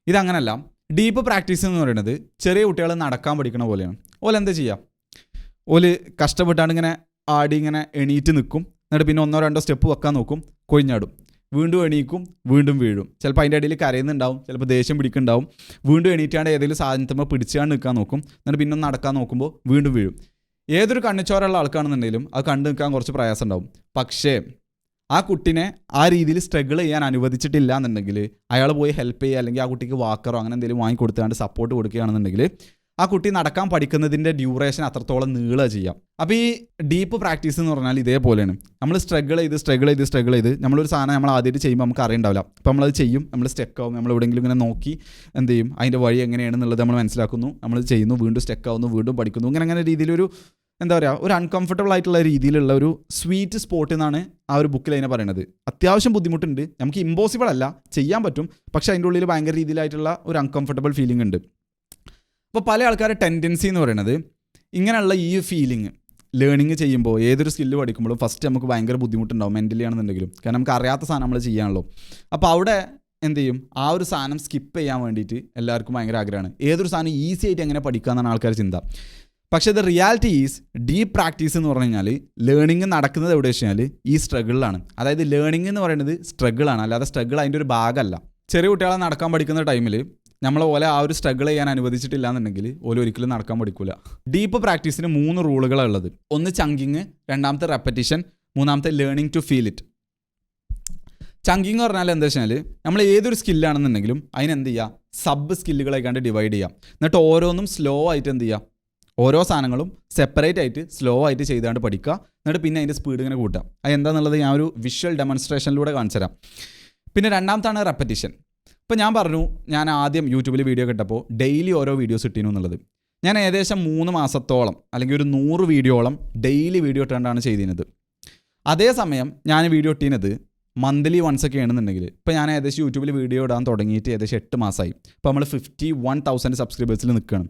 ഇതങ്ങനല്ല. ഡീപ്പ് പ്രാക്ടീസ് എന്ന് പറയുന്നത് ചെറിയ കുട്ടികൾ നടക്കാൻ പഠിക്കണ പോലെയാണ്. ഓല് എന്താ ചെയ്യുക, ഓല് കഷ്ടപ്പെട്ടാണ്ട് ഇങ്ങനെ ആടി ഇങ്ങനെ എണീറ്റ് നിൽക്കും, എന്നിട്ട് പിന്നെ 1-2 സ്റ്റെപ്പ് വെക്കാൻ നോക്കും, കൊഴിഞ്ഞാടും, വീണ്ടും എണീക്കും, വീണ്ടും വീഴും. ചിലപ്പോൾ അതിൻ്റെ ഇടയിൽ കരയുന്നുണ്ടാവും, ചിലപ്പോൾ ദേഷ്യം പിടിക്കുന്നുണ്ടാവും, വീണ്ടും എണീറ്റാണ്ട് ഏതെങ്കിലും സാധനത്തുമ്പോൾ പിടിച്ചാണ്ട് നിൽക്കാൻ നോക്കും, എന്നിട്ട് പിന്നെ നടക്കാൻ നോക്കുമ്പോൾ വീണ്ടും വീഴും. ഏതൊരു കണ്ണിച്ചോരുള്ള ആൾക്കാണെന്നുണ്ടെങ്കിലും അത് കണ്ടു നിൽക്കാൻ കുറച്ച് പ്രയാസം ഉണ്ടാവും. പക്ഷേ ആ കുട്ടിനെ ആ രീതിയിൽ സ്ട്രഗിൾ ചെയ്യാൻ അനുവദിച്ചിട്ടില്ല എന്നുണ്ടെങ്കിൽ, അയാൾ പോയി ഹെൽപ്പ് ചെയ്യുക അല്ലെങ്കിൽ ആ കുട്ടിക്ക് വാക്കറോ അങ്ങനെ എന്തെങ്കിലും വാങ്ങിക്കൊടുത്താണ്ട് സപ്പോർട്ട് കൊടുക്കുകയാണെന്നുണ്ടെങ്കിൽ ആ കുട്ടി നടക്കാൻ പഠിക്കുന്നതിൻ്റെ ഡ്യൂറേഷൻ അത്രത്തോളം നീളുക ചെയ്യാം. അപ്പോൾ ഈ ഡീപ്പ് പ്രാക്ടീസ് എന്ന് പറഞ്ഞാൽ ഇതേപോലെയാണ്. നമ്മൾ സ്ട്രഗിൾ ചെയ്ത് നമ്മളൊരു സാധനം നമ്മൾ ആദ്യമായിട്ട് ചെയ്യുമ്പോൾ നമുക്ക് അറിയണ്ടാവില്ല. അപ്പോൾ നമ്മളത് ചെയ്യും, നമ്മൾ സ്റ്റെക്കാവും, നമ്മൾ എവിടെയെങ്കിലും ഇങ്ങനെ നോക്കി എന്ത് ചെയ്യും, അതിൻ്റെ വഴി എങ്ങനെയാണെന്നുള്ളത് നമ്മൾ മനസ്സിലാക്കുന്നു, നമ്മൾ ചെയ്യുന്നു, വീണ്ടും സ്റ്റെക്കാവുന്നു, വീണ്ടും പഠിക്കുന്നു. അങ്ങനെ രീതിയിലൊരു എന്താ പറയുക, ഒരു അൺകംഫർട്ടബിൾ ആയിട്ടുള്ള രീതിയിലുള്ള ഒരു സ്വീറ്റ് സ്പോട്ട് എന്നാണ് ആ ഒരു ബുക്കിൽ അതിനെ പറയുന്നത്. അത്യാവശ്യം ബുദ്ധിമുട്ടുണ്ട്, നമുക്ക് ഇമ്പോസിബിൾ അല്ല, ചെയ്യാൻ പറ്റും. പക്ഷേ അതിൻ്റെ ഉള്ളിൽ ഭയങ്കര രീതിയിലായിട്ടുള്ള ഒരു അൺകംഫർട്ടബിൾ ഫീലിംഗ് ഉണ്ട്. അപ്പോൾ പല ആൾക്കാരുടെ ടെൻഡൻസി എന്ന് പറയുന്നത് ഇങ്ങനെയുള്ള ഈ ഫീലിംഗ് ലേണിംഗ് ചെയ്യുമ്പോൾ ഏതൊരു സ്കില്ല് പഠിക്കുമ്പോഴും ഫസ്റ്റ് നമുക്ക് ഭയങ്കര ബുദ്ധിമുട്ടുണ്ടാവും, മെൻ്റലി ആണെന്നുണ്ടെങ്കിലും. കാരണം നമുക്ക് അറിയാത്ത സാധനം നമ്മൾ ചെയ്യാണല്ലോ. അപ്പോൾ അവിടെ എന്ത് ചെയ്യും, ആ ഒരു സാധനം സ്കിപ്പ് ചെയ്യാൻ വേണ്ടിയിട്ട് എല്ലാവർക്കും ഭയങ്കര ആഗ്രഹമാണ്. ഏതൊരു സാധനം ഈസി ആയിട്ട് എങ്ങനെ പഠിക്കാമെന്നാണ് ആൾക്കാർ ചിന്ത. പക്ഷേ the reality is deep practice എന്ന് പറഞ്ഞു കഴിഞ്ഞാൽ ലേണിംഗ് നടക്കുന്നത് എവിടെ വെച്ച് കഴിഞ്ഞാൽ ഈ സ്ട്രഗിളിലാണ്. അതായത് ലേണിംഗ് എന്ന് പറയുന്നത് സ്ട്രഗിളാണ്, അല്ലാതെ സ്ട്രഗിൾ അതിൻ്റെ ഒരു ഭാഗമല്ല. ചെറിയ കുട്ടികളെ നടക്കാൻ പഠിക്കുന്ന ടൈമിൽ നമ്മളെ പോലെ ആ ഒരു സ്ട്രഗിൾ ചെയ്യാൻ അനുവദിച്ചിട്ടില്ല എന്നുണ്ടെങ്കിൽ ഓല് ഒരിക്കലും നടക്കാൻ പഠിക്കില്ല. ഡീപ്പ് പ്രാക്ടീസിന് 3 റൂളുകളാണ് ഉള്ളത്. ഒന്ന് ചങ്കിങ്, രണ്ടാമത്തെ റെപ്പറ്റീഷൻ, മൂന്നാമത്തെ learning to feel it. Chunking എന്ന് പറഞ്ഞാൽ എന്താ വെച്ചാൽ നമ്മൾ ഏതൊരു സ്കില്ലാണെന്നുണ്ടെങ്കിലും അതിനെന്ത് ചെയ്യുക, സബ് സ്കില്ലുകളായിക്കാണ്ട് ഡിവൈഡ് ചെയ്യാം. എന്നിട്ട് ഓരോന്നും സ്ലോ ആയിട്ട് എന്ത് ചെയ്യുക, ഓരോ സാധനങ്ങളും സെപ്പറേറ്റ് ആയിട്ട് സ്ലോ ആയിട്ട് ചെയ്താണ്ട് പഠിക്കുക. എന്നിട്ട് പിന്നെ അതിൻ്റെ സ്പീഡ് ഇങ്ങനെ കൂട്ടാം. അത് എന്താണെന്നുള്ളത് ഞാൻ ഒരു വിഷ്വൽ ഡെമോൺസ്ട്രേഷനിലൂടെ കാണിച്ചു തരാം. പിന്നെ രണ്ടാമത്താണ് റെപ്പറ്റീഷൻ. ഇപ്പോൾ ഞാൻ പറഞ്ഞു, ഞാൻ ആദ്യം യൂട്യൂബിൽ വീഡിയോ കിട്ടപ്പോൾ ഡെയിലി ഓരോ വീഡിയോസ് ഇട്ടിരുന്നു എന്നുള്ളത്. ഞാൻ ഏകദേശം 3 മാസത്തോളം അല്ലെങ്കിൽ ഒരു 100 വീഡിയോളം ഡെയിലി വീഡിയോ ഇട്ടുകൊണ്ടാണ് ചെയ്തിരുന്നത്. അതേസമയം ഞാൻ വീഡിയോ ഇട്ടിരുന്നത് മന്ത്ലി വൺസ് ഒക്കെ ആണെന്നുണ്ടെങ്കിൽ ഇപ്പോൾ ഞാൻ ഏകദേശം യൂട്യൂബിൽ വീഡിയോ ഇടാൻ തുടങ്ങിയിട്ട് ഏകദേശം 8 മാസമായി. ഇപ്പോൾ നമ്മൾ 51,000 സബ്സ്ക്രൈബേഴ്സിൽ നിൽക്കുകയാണ്.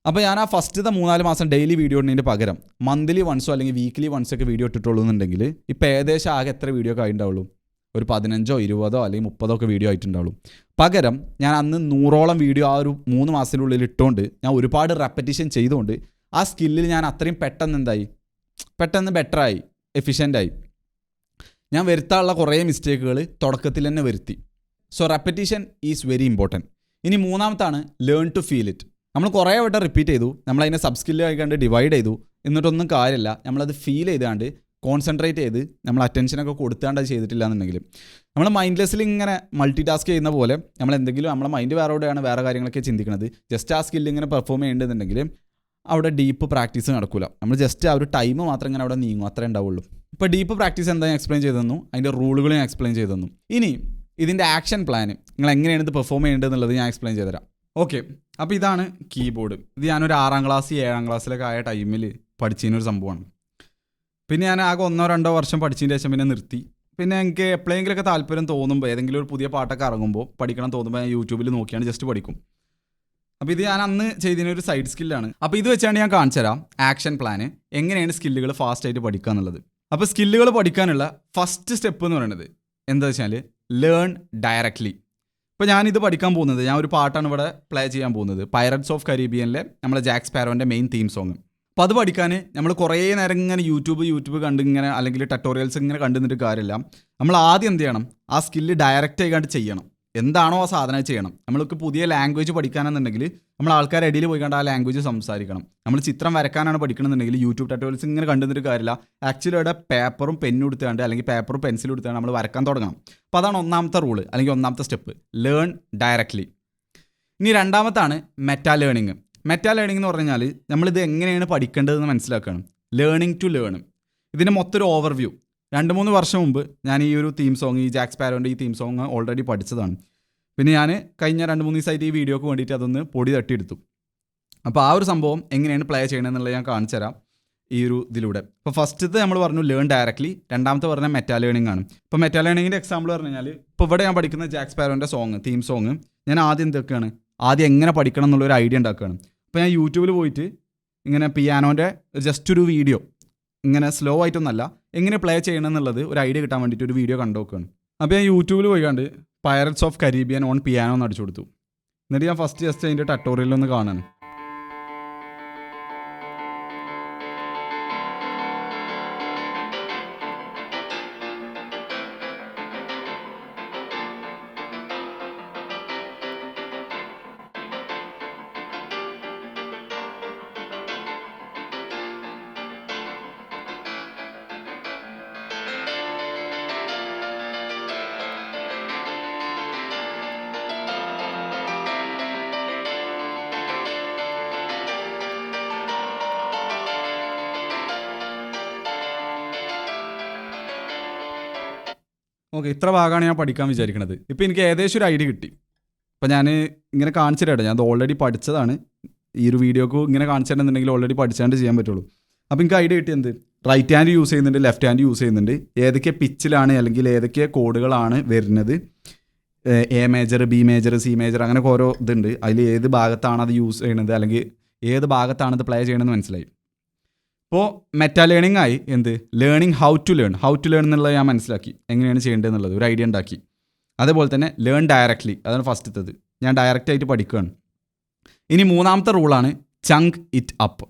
അപ്പോൾ ഞാൻ ആ ഫസ്റ്റത്തെ 3-4 മാസം ഡെയിലി വീഡിയോ ഇടുന്നതിൻ്റെ പകരം മന്ത്ലി വൺസോ അല്ലെങ്കിൽ വീക്ക്ലി വൺസൊക്കെ വീഡിയോ ഇട്ടിട്ടുള്ളൂ എന്നുണ്ടെങ്കിൽ ഇപ്പോൾ ഏകദേശം ആകെ എത്ര വീഡിയോ ഒക്കെ ആയിട്ടുണ്ടാവുള്ളൂ? ഒരു 15 20 അല്ലെങ്കിൽ 30 ഒക്കെ വീഡിയോ ആയിട്ടുണ്ടാവുള്ളൂ. പകരം ഞാൻ അന്ന് 100ഓളം വീഡിയോ ആ ഒരു 3 മാസത്തിനുള്ളിൽ ഇട്ടുകൊണ്ട് ഞാൻ ഒരുപാട് റെപ്പറ്റീഷൻ ചെയ്തുകൊണ്ട് ആ സ്കില്ലിൽ ഞാൻ അത്രയും പെട്ടെന്ന് ബെറ്ററായി, എഫിഷ്യൻ്റായി. ഞാൻ വരുത്താനുള്ള കുറേ മിസ്റ്റേക്കുകൾ തുടക്കത്തിൽ തന്നെ വരുത്തി. So repetition is very important. ഇനി മൂന്നാമത്താണ് ലേൺ ടു ഫീൽ ഇറ്റ്. നമ്മൾ കുറേ വട്ടം റിപ്പീറ്റ് ചെയ്തു, നമ്മളതിനെ സബ് സ്കില്ലായി കണ്ട് ഡിവൈഡ് ചെയ്തു, എന്നിട്ടൊന്നും കാര്യമില്ല. നമ്മളത് ഫീൽ ചെയ്താണ്ട് കോൺസെൻട്രേറ്റ് ചെയ്ത് നമ്മൾ അറ്റൻഷനൊക്കെ കൊടുത്താണ്ട് അത് ചെയ്തിട്ടില്ല എന്നുണ്ടെങ്കിൽ നമ്മൾ മൈൻഡ്ലെസ്സിൽ ഇങ്ങനെ മൾട്ടി ടാസ്ക് ചെയ്യുന്ന പോലെ നമ്മൾ എന്തെങ്കിലും നമ്മളെ മൈൻഡ് വേറെ എവിടെയാണ് വേറെ കാര്യങ്ങളൊക്കെ ചിന്തിക്കുന്നത്, ജസ്റ്റ് ആ സ്കില്ല് ഇങ്ങനെ പെർഫോം ചെയ്യേണ്ടതെന്നുണ്ടെങ്കിൽ അവിടെ ഡീപ്പ് പ്രാക്ടീസ് നടക്കില്ല. നമ്മൾ ജസ്റ്റ് ആ ഒരു ടൈം മാത്രം ഇങ്ങനെ അവിടെ നീങ്ങും, അത്രേ ഉണ്ടാവുള്ളൂ. ഇപ്പോൾ ഡീപ്പ് പ്രാക്ടീസ് എന്താ ഞാൻ എക്സ്പ്ലെയിൻ ചെയ്തു തന്നു, അതിൻ്റെ റൂളുകൾ ഞാൻ എക്സ്പ്ലെയിൻ ചെയ്തു തന്നു. ഇനി ഇതിൻ്റെ ആക്ഷൻ പ്ലാൻ നിങ്ങൾ എങ്ങനെയാണ് ഇത് പെർഫോം ചെയ്യേണ്ടതെന്നുള്ളത് ഞാൻ എക്സ്പ്ലെയിൻ ചെയ്തുതരാം. ഓക്കെ, അപ്പോൾ ഇതാണ് കീബോർഡ്. ഇത് ഞാനൊരു 6ാം ക്ലാസ് 7ാം ക്ലാസ്സിലൊക്കെ ആയ ടൈമിൽ പഠിച്ചതിനൊരു സംഭവമാണ്. പിന്നെ ഞാൻ ആകെ 1-2 വർഷം പഠിച്ചതിന് ശേഷം പിന്നെ നിർത്തി. പിന്നെ എനിക്ക് എപ്പോഴെങ്കിലുമൊക്കെ താല്പര്യം തോന്നുമ്പോൾ ഏതെങ്കിലും ഒരു പുതിയ പാട്ടൊക്കെ ഇറങ്ങുമ്പോൾ പഠിക്കണം തോന്നുമ്പോൾ ഞാൻ യൂട്യൂബിൽ നോക്കിയാണ് ജസ്റ്റ് പഠിക്കും. അപ്പോൾ ഇത് ഞാൻ അന്ന് ചെയ്തതിനൊരു സൈഡ് സ്കില്ലാണ്. അപ്പോൾ ഇത് വെച്ചാണ് ഞാൻ കാണിച്ചു തരാം ആക്ഷൻ പ്ലാന്, എങ്ങനെയാണ് സ്കില്ലുകൾ ഫാസ്റ്റായിട്ട് പഠിക്കുക എന്നുള്ളത്. അപ്പോൾ സ്കില്ലുകൾ പഠിക്കാനുള്ള ഫസ്റ്റ് സ്റ്റെപ്പ് എന്ന് പറയുന്നത് എന്താ വെച്ചാൽ ലേൺ ഡയറക്റ്റ്ലി. ഇപ്പോൾ ഞാനിത് പഠിക്കാൻ പോകുന്നത്, ഞാൻ ഒരു പാട്ടാണ് ഇവിടെ പ്ലേ ചെയ്യാൻ പോകുന്നത്, പൈററ്റ്സ് ഓഫ് കരീബിയനിലെ നമ്മളെ ജാക്ക് സ്പാരോൻ്റെ മെയിൻ തീം സോങ്. അപ്പോൾ അത് പഠിക്കാൻ നമ്മൾ കുറേ നേരം ഇങ്ങനെ യൂട്യൂബ് കണ്ട് ഇങ്ങനെ അല്ലെങ്കിൽ ട്യൂട്ടോറിയൽസ് ഇങ്ങനെ കണ്ടുനിന്നിട്ട് കാര്യമില്ല. നമ്മൾ ആദ്യം എന്ത് ചെയ്യണം, ആ സ്കില്ല് ഡയറക്റ്റ് ആയിക്കാണ്ട് ചെയ്യണം. എന്താണോ ആ സാധനം ചെയ്യണം. നമ്മൾക്ക് പുതിയ ലാംഗ്വേജ് പഠിക്കാനെന്നുണ്ടെങ്കിൽ നമ്മൾ ആൾക്കാരുടെ ഇടയിൽ പോയി കണ്ട് ആ ലാംഗ്വേജ് സംസാരിക്കണം. നമ്മൾ ചിത്രം വരക്കാനാണ് പഠിക്കണമെന്നുണ്ടെങ്കിൽ യൂട്യൂബ് ട്യൂട്ടോറിയൽസ് ഇങ്ങനെ കണ്ടുനിന്നിട്ട് കാര്യമില്ല. ആക്ച്വലി അവിടെ പേപ്പറും പെന്നും എടുത്തുകൊണ്ട് അല്ലെങ്കിൽ പേപ്പറും പെൻസിലും എടുത്തുകൊണ്ട് നമ്മൾ വരക്കാൻ തുടങ്ങണം. അപ്പോൾ അതാണ് ഒന്നാമത്തെ റൂള് അല്ലെങ്കിൽ ഒന്നാമത്തെ സ്റ്റെപ്പ്, ലേൺ ഡയറക്റ്റ്ലി. ഇനി രണ്ടാമത്താണ് മെറ്റാ ലേണിംഗ്. മെറ്റാ ലേണിംഗ് എന്ന് പറഞ്ഞാൽ നമ്മളിത് എങ്ങനെയാണ് പഠിക്കേണ്ടതെന്ന് മനസ്സിലാക്കണം. Learning to learn. ഇതിൻ്റെ മൊത്തം ഒരു ഓവർവ്യൂ. 2-3 വർഷം മുമ്പ് ഞാൻ ഈ ഒരു തീം സോങ്, ഈ ജാക്ക് സ്പാരോൻ്റെ ഈ തീം സോങ് ഓൾറെഡി പഠിച്ചതാണ്. പിന്നെ ഞാൻ കഴിഞ്ഞ 2-3 ദിവസമായിട്ട് ഈ വീഡിയോക്ക് വേണ്ടിയിട്ട് അതൊന്ന് പൊടി തട്ടിയെടുത്തു. അപ്പോൾ ആ ഒരു സംഭവം എങ്ങനെയാണ് പ്ലേ ചെയ്യണമെന്നുള്ളത് ഞാൻ കാണിച്ചു തരാം ഈ ഒരു ഇതിലൂടെ. അപ്പോൾ ഫസ്റ്റത്തെ നമ്മൾ പറഞ്ഞു ലേൺ ഡയറക്റ്റ്ലി, രണ്ടാമത്തെ പറഞ്ഞാൽ മെറ്റാ ലേണിംഗ് ആണ്. ഇപ്പോൾ മെറ്റാ ലേണിങ്ങിൻ്റെ എക്സാമ്പിൾ പറഞ്ഞു കഴിഞ്ഞാൽ ഇപ്പോൾ ഇവിടെ ഞാൻ പഠിക്കുന്ന ജാക്ക് സ്പാരോൻ്റെ സോങ്, തീം സോങ്, ഞാൻ ആദ്യം എന്തൊക്കെയാണ് എങ്ങനെ പഠിക്കണം എന്നുള്ളൊരു ഐഡിയ ഉണ്ടാക്കുകയാണ്. അപ്പോൾ ഞാൻ യൂട്യൂബിൽ പോയിട്ട് ഇങ്ങനെ പിയാനോൻ്റെ ജസ്റ്റ് ഒരു വീഡിയോ, ഇങ്ങനെ സ്ലോ ആയിട്ടൊന്നല്ല, എങ്ങനെ പ്ലേ ചെയ്യണം എന്നുള്ളത് ഒരു ഐഡിയ കിട്ടാൻ വേണ്ടിയിട്ട് ഒരു വീഡിയോ കണ്ടു നോക്കുകയാണ്. അപ്പോൾ ഞാൻ യൂട്യൂബിൽ പോയി കണ്ട് pirates of Caribbean on piano എന്ന് അടിച്ചു കൊടുത്തു. എന്നിട്ട് ഞാൻ ഫസ്റ്റ് ജസ്റ്റ് അതിൻ്റെ ട്യൂട്ടോറിയലൊന്ന് കാണാൻ. ഓക്കെ, ഇത്ര ഭാഗമാണ് ഞാൻ പഠിക്കാൻ വിചാരിക്കുന്നത്. ഇപ്പോൾ എനിക്ക് ഏകദേശം ഒരു ഐഡിയ കിട്ടി. അപ്പോൾ ഞാൻ ഇങ്ങനെ കാണിച്ചു തരാം, ഞാൻ അത് ഓൾറെഡി പഠിച്ചതാണ്. ഈ ഒരു വീഡിയോക്ക് ഇങ്ങനെ കാണിച്ചു തരുന്നുണ്ടെങ്കിൽ ഓൾറെഡി പഠിച്ചാണ്ട് ചെയ്യാൻ പറ്റുള്ളൂ. അപ്പോൾ എനിക്ക് ഐഡിയ കിട്ടി എന്ത്, റൈറ്റ് ഹാൻഡ് യൂസ് ചെയ്യുന്നുണ്ട്, ലെഫ്റ്റ് ഹാൻഡ് യൂസ് ചെയ്യുന്നുണ്ട്, ഏതൊക്കെ പിച്ചിലാണ് അല്ലെങ്കിൽ ഏതൊക്കെ കോഡുകളാണ് വരുന്നത്, A major, B major, C major, അങ്ങനെ ഓരോ ഇതുണ്ട്. അതിൽ ഏത് ഭാഗത്താണ് അത് യൂസ് ചെയ്യണത് അല്ലെങ്കിൽ ഏത് ഭാഗത്താണ് ഇത് പ്ലേ ചെയ്യണമെന്ന് മനസ്സിലായി. ഇപ്പോൾ മെറ്റാ ലേണിംഗ് ആയി എന്ത്, ലേണിംഗ് ഹൗ ടു ലേൺ എന്നുള്ളത് ഞാൻ മനസ്സിലാക്കി, എങ്ങനെയാണ് ചെയ്യേണ്ടത് എന്നുള്ളത് ഒരു ഐഡിയ ഉണ്ടാക്കി. അതേപോലെ തന്നെ ലേൺ ഡയറക്റ്റ്ലി, അതാണ് ഫസ്റ്റത്തത്, ഞാൻ ഡയറക്റ്റ് ആയിട്ട് പഠിക്കുകയാണ്. ഇനി മൂന്നാമത്തെ റൂളാണ് ചങ്ക് ഇറ്റ് അപ്പ്.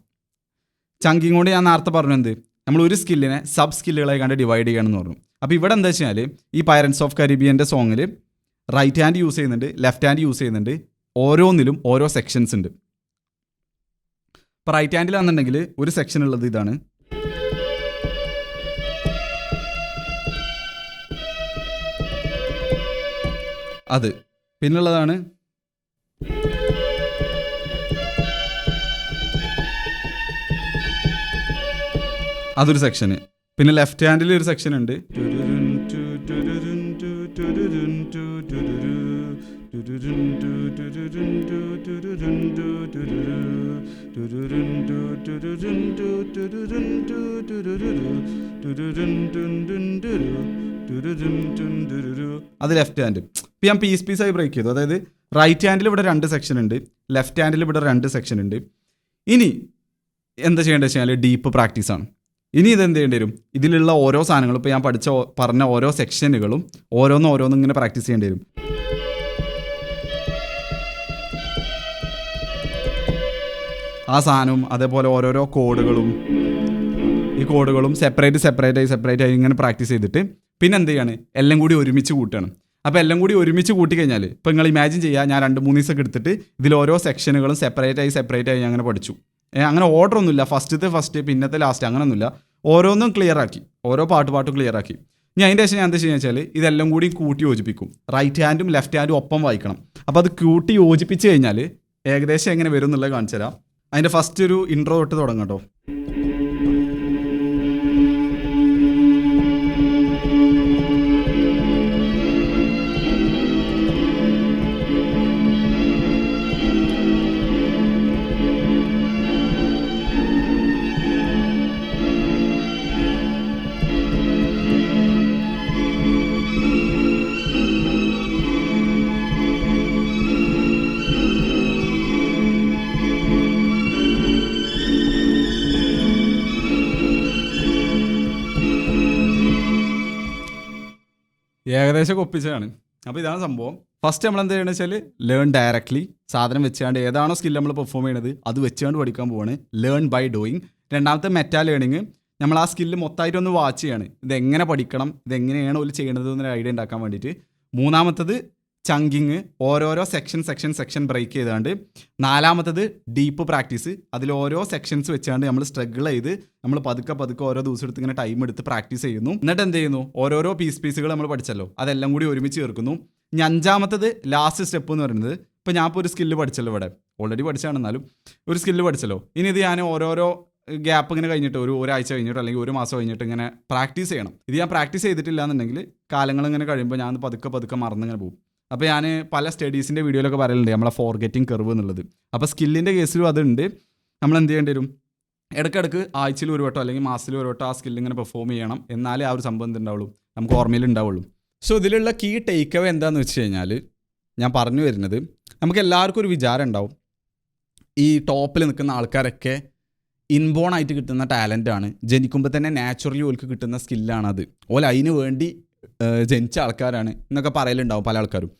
ചങ്കിങ് കൊണ്ട് ഞാൻ നേരത്തെ പറഞ്ഞു എന്ത്, നമ്മൾ ഒരു സ്കില്ലിനെ സബ് സ്കില്ലുകളായി കണ്ട് ഡിവൈഡ് ചെയ്യണമെന്ന് പറഞ്ഞു. അപ്പോൾ ഇവിടെ എന്താ വെച്ചാൽ ഈ പൈററ്റ്സ് ഓഫ് കരീബിയൻ്റെ സോങ്ങിൽ റൈറ്റ് ഹാൻഡ് യൂസ് ചെയ്യുന്നുണ്ട്, ലെഫ്റ്റ് ഹാൻഡ് യൂസ് ചെയ്യുന്നുണ്ട്, ഓരോന്നിലും ഓരോ സെക്ഷൻസ് ഉണ്ട്. ഇപ്പോൾ റൈറ്റ് ഹാൻഡിലാണെന്നുണ്ടെങ്കിൽ ഒരു സെക്ഷൻ ഉള്ളത് ഇതാണ്, അത്. പിന്നുള്ളതാണ് അതൊരു സെക്ഷന്. പിന്നെ ലെഫ്റ്റ് ഹാൻഡിൽ ഒരു സെക്ഷൻ ഉണ്ട്, അത് ലെഫ്റ്റ് ഹാൻഡ്. ഇപ്പം ഞാൻ പീസായി ബ്രേക്ക് ചെയ്തു. അതായത് റൈറ്റ് ഹാൻഡിൽ ഇവിടെ 2 സെക്ഷൻ ഉണ്ട്, ലെഫ്റ്റ് ഹാൻഡിൽ ഇവിടെ 2 സെക്ഷൻ ഉണ്ട്. ഇനി എന്താ ചെയ്യേണ്ടത് വെച്ചാൽ ഡീപ്പ് പ്രാക്ടീസാണ്. ഇനി ഇതെന്ത് ചെയ്യേണ്ടി വരും, ഇതിലുള്ള ഓരോ സാധനങ്ങളും ഇപ്പോൾ ഞാൻ പറഞ്ഞ ഓരോ സെക്ഷനുകളും ഓരോന്നും ഇങ്ങനെ പ്രാക്ടീസ് ചെയ്യേണ്ടി വരും. ആ സാധനവും അതേപോലെ ഓരോരോ കോഡുകളും സെപ്പറേറ്റ് ആയി ഇങ്ങനെ പ്രാക്ടീസ് ചെയ്തിട്ട് പിന്നെ എന്ത് ചെയ്യാണ്, എല്ലാം കൂടി ഒരുമിച്ച് കൂട്ടുകയാണ്. അപ്പോൾ എല്ലാം കൂടി ഒരുമിച്ച് കൂട്ടി കഴിഞ്ഞാൽ ഇപ്പോൾ നിങ്ങൾ ഇമാജിൻ ചെയ്യുക, ഞാൻ 2-3 ദിവസമൊക്കെ എടുത്തിട്ട് ഇതിൽ ഓരോ സെക്ഷനുകളും സെപ്പറേറ്റ് ആയി അങ്ങനെ പഠിച്ചു. അങ്ങനെ ഓർഡർ ഒന്നുമില്ല, ഫസ്റ്റ് പിന്നത്തെ ലാസ്റ്റ് അങ്ങനെയൊന്നുമില്ല, ഓരോന്നും ക്ലിയർ ആക്കി, ഓരോ പാട്ടും ക്ലിയർ ആക്കി. ഇനി അതിൻ്റെ ശേഷം ഞാൻ എന്താ ചെയ്യുക വെച്ചാൽ ഇതെല്ലാം കൂടി കൂട്ടി യോജിപ്പിക്കും. റൈറ്റ് ഹാൻഡും ലെഫ്റ്റ് ഹാൻഡും ഒപ്പം വായിക്കണം. അപ്പോൾ അത് കൂട്ടി യോജിപ്പിച്ച് കഴിഞ്ഞാൽ ഏകദേശം എങ്ങനെ വരും എന്നുള്ളത് കാണിച്ചു തരാം. അതിൻ്റെ ഫസ്റ്റ് ഒരു ഇൻട്രോ തൊട്ട് തുടങ്ങാം കേട്ടോ. ഏകദേശം ഒപ്പിച്ചതാണ്. അപ്പോൾ ഇതാണ് സംഭവം. ഫസ്റ്റ് നമ്മൾ എന്താ ചെയ്യുന്നത് വെച്ചാൽ ലേൺ ഡയറക്ട്ലി, സാധനം വെച്ചുകൊണ്ട് ഏതാണോ സ്കിൽ നമ്മൾ പെർഫോം ചെയ്യുന്നത് അത് വെച്ചുകൊണ്ട് പഠിക്കാൻ പോവാണ്. Learn by doing. രണ്ടാമത്തെ മെറ്റാ ലേണിങ്, നമ്മൾ ആ സ്കില്ല് മൊത്തമായിട്ടൊന്ന് വാച്ച് ചെയ്യാണ്, ഇതെങ്ങനെ പഠിക്കണം, ഇതെങ്ങനെയാണ് ഒരു ചെയ്യണത് എന്നൊരു ഐഡിയ ഉണ്ടാക്കാൻ വേണ്ടിയിട്ട്. മൂന്നാമത്തത് ചങ്കിങ്, ഓരോരോ സെക്ഷൻ ബ്രേക്ക് ചെയ്താണ്ട്. നാലാമത്തത് ഡീപ്പ് പ്രാക്ടീസ്, അതിൽ ഓരോ സെക്ഷൻസ് വെച്ചാണ്ട് നമ്മൾ സ്ട്രഗിൾ ചെയ്ത് നമ്മൾ പതുക്കെ ഓരോ ദിവസം എടുത്ത് ഇങ്ങനെ ടൈം എടുത്ത് പ്രാക്ടീസ് ചെയ്യുന്നു. എന്നിട്ട് എന്ത് ചെയ്യുന്നു, ഓരോരോ പീസുകൾ നമ്മൾ പഠിച്ചല്ലോ അതെല്ലാം കൂടി ഒരുമിച്ച് ചേർക്കുന്നു. ഇനി അഞ്ചാമത്തത് ലാസ്റ്റ് സ്റ്റെപ്പ് എന്ന് പറയുന്നത്, ഇപ്പോൾ ഞാൻ ഇപ്പോൾ ഒരു സ്കില്ല് പഠിച്ചല്ലോ, ഇവിടെ ഓൾറെഡി പഠിച്ചാണെന്നാലും ഒരു സ്കില്ല് പഠിച്ചല്ലോ, ഇനി ഇത് ഞാൻ ഓരോരോ ഗ്യാപ്പ് ഇങ്ങനെ കഴിഞ്ഞിട്ട് ഒരാഴ്ച കഴിഞ്ഞിട്ടോ അല്ലെങ്കിൽ ഒരു മാസം കഴിഞ്ഞിട്ട് ഇങ്ങനെ പ്രാക്ടീസ് ചെയ്യണം. ഇത് ഞാൻ പ്രാക്ടീസ് ചെയ്തിട്ടില്ല എന്നുണ്ടെങ്കിൽ കാലങ്ങളിങ്ങനെ കഴിയുമ്പോൾ ഞാൻ പതുക്കെ മറന്നിങ്ങനെ പോകും. അപ്പോൾ ഞാൻ പല സ്റ്റഡീസിൻ്റെ വീഡിയോയിലൊക്കെ പറയലുണ്ട് നമ്മളെ ഫോർഗെറ്റിംഗ് കർവ് എന്നുള്ളത്. അപ്പോൾ സ്കില്ലിൻ്റെ കേസിലും അതുണ്ട്. നമ്മൾ എന്ത് ചെയ്യേണ്ടി വരും, ഇടയ്ക്കിടയ്ക്ക് ആഴ്ചയിൽ ഒരു വട്ടം അല്ലെങ്കിൽ മാസത്തിൽ ഒരു വട്ടം ആ സ്കില്ല് ഇങ്ങനെ പെർഫോം ചെയ്യണം. എന്നാലേ ആ ഒരു സംഭവം ഉണ്ടാവുള്ളൂ, നമുക്ക് ഓർമ്മയിൽ ഉണ്ടാവുള്ളൂ. സോ ഇതിലുള്ള കീ ടേക്ക് അവേ എന്താണെന്ന് വെച്ച് കഴിഞ്ഞാൽ, ഞാൻ പറഞ്ഞു വരുന്നത്, നമുക്ക് എല്ലാവർക്കും ഒരു വിചാരം ഉണ്ടാവും ഈ ടോപ്പിൽ നിൽക്കുന്ന ആൾക്കാരൊക്കെ ഇൻബോൺ ആയിട്ട് കിട്ടുന്ന ടാലൻ്റാണ്, ജനിക്കുമ്പോൾ തന്നെ നാച്ചുറലി ഓൾക്ക് കിട്ടുന്ന സ്കില്ലാണത്, ഓല അതിന് വേണ്ടി ജനിച്ച ആൾക്കാരാണ് എന്നൊക്കെ പറയലുണ്ടാവും പല ആൾക്കാരും.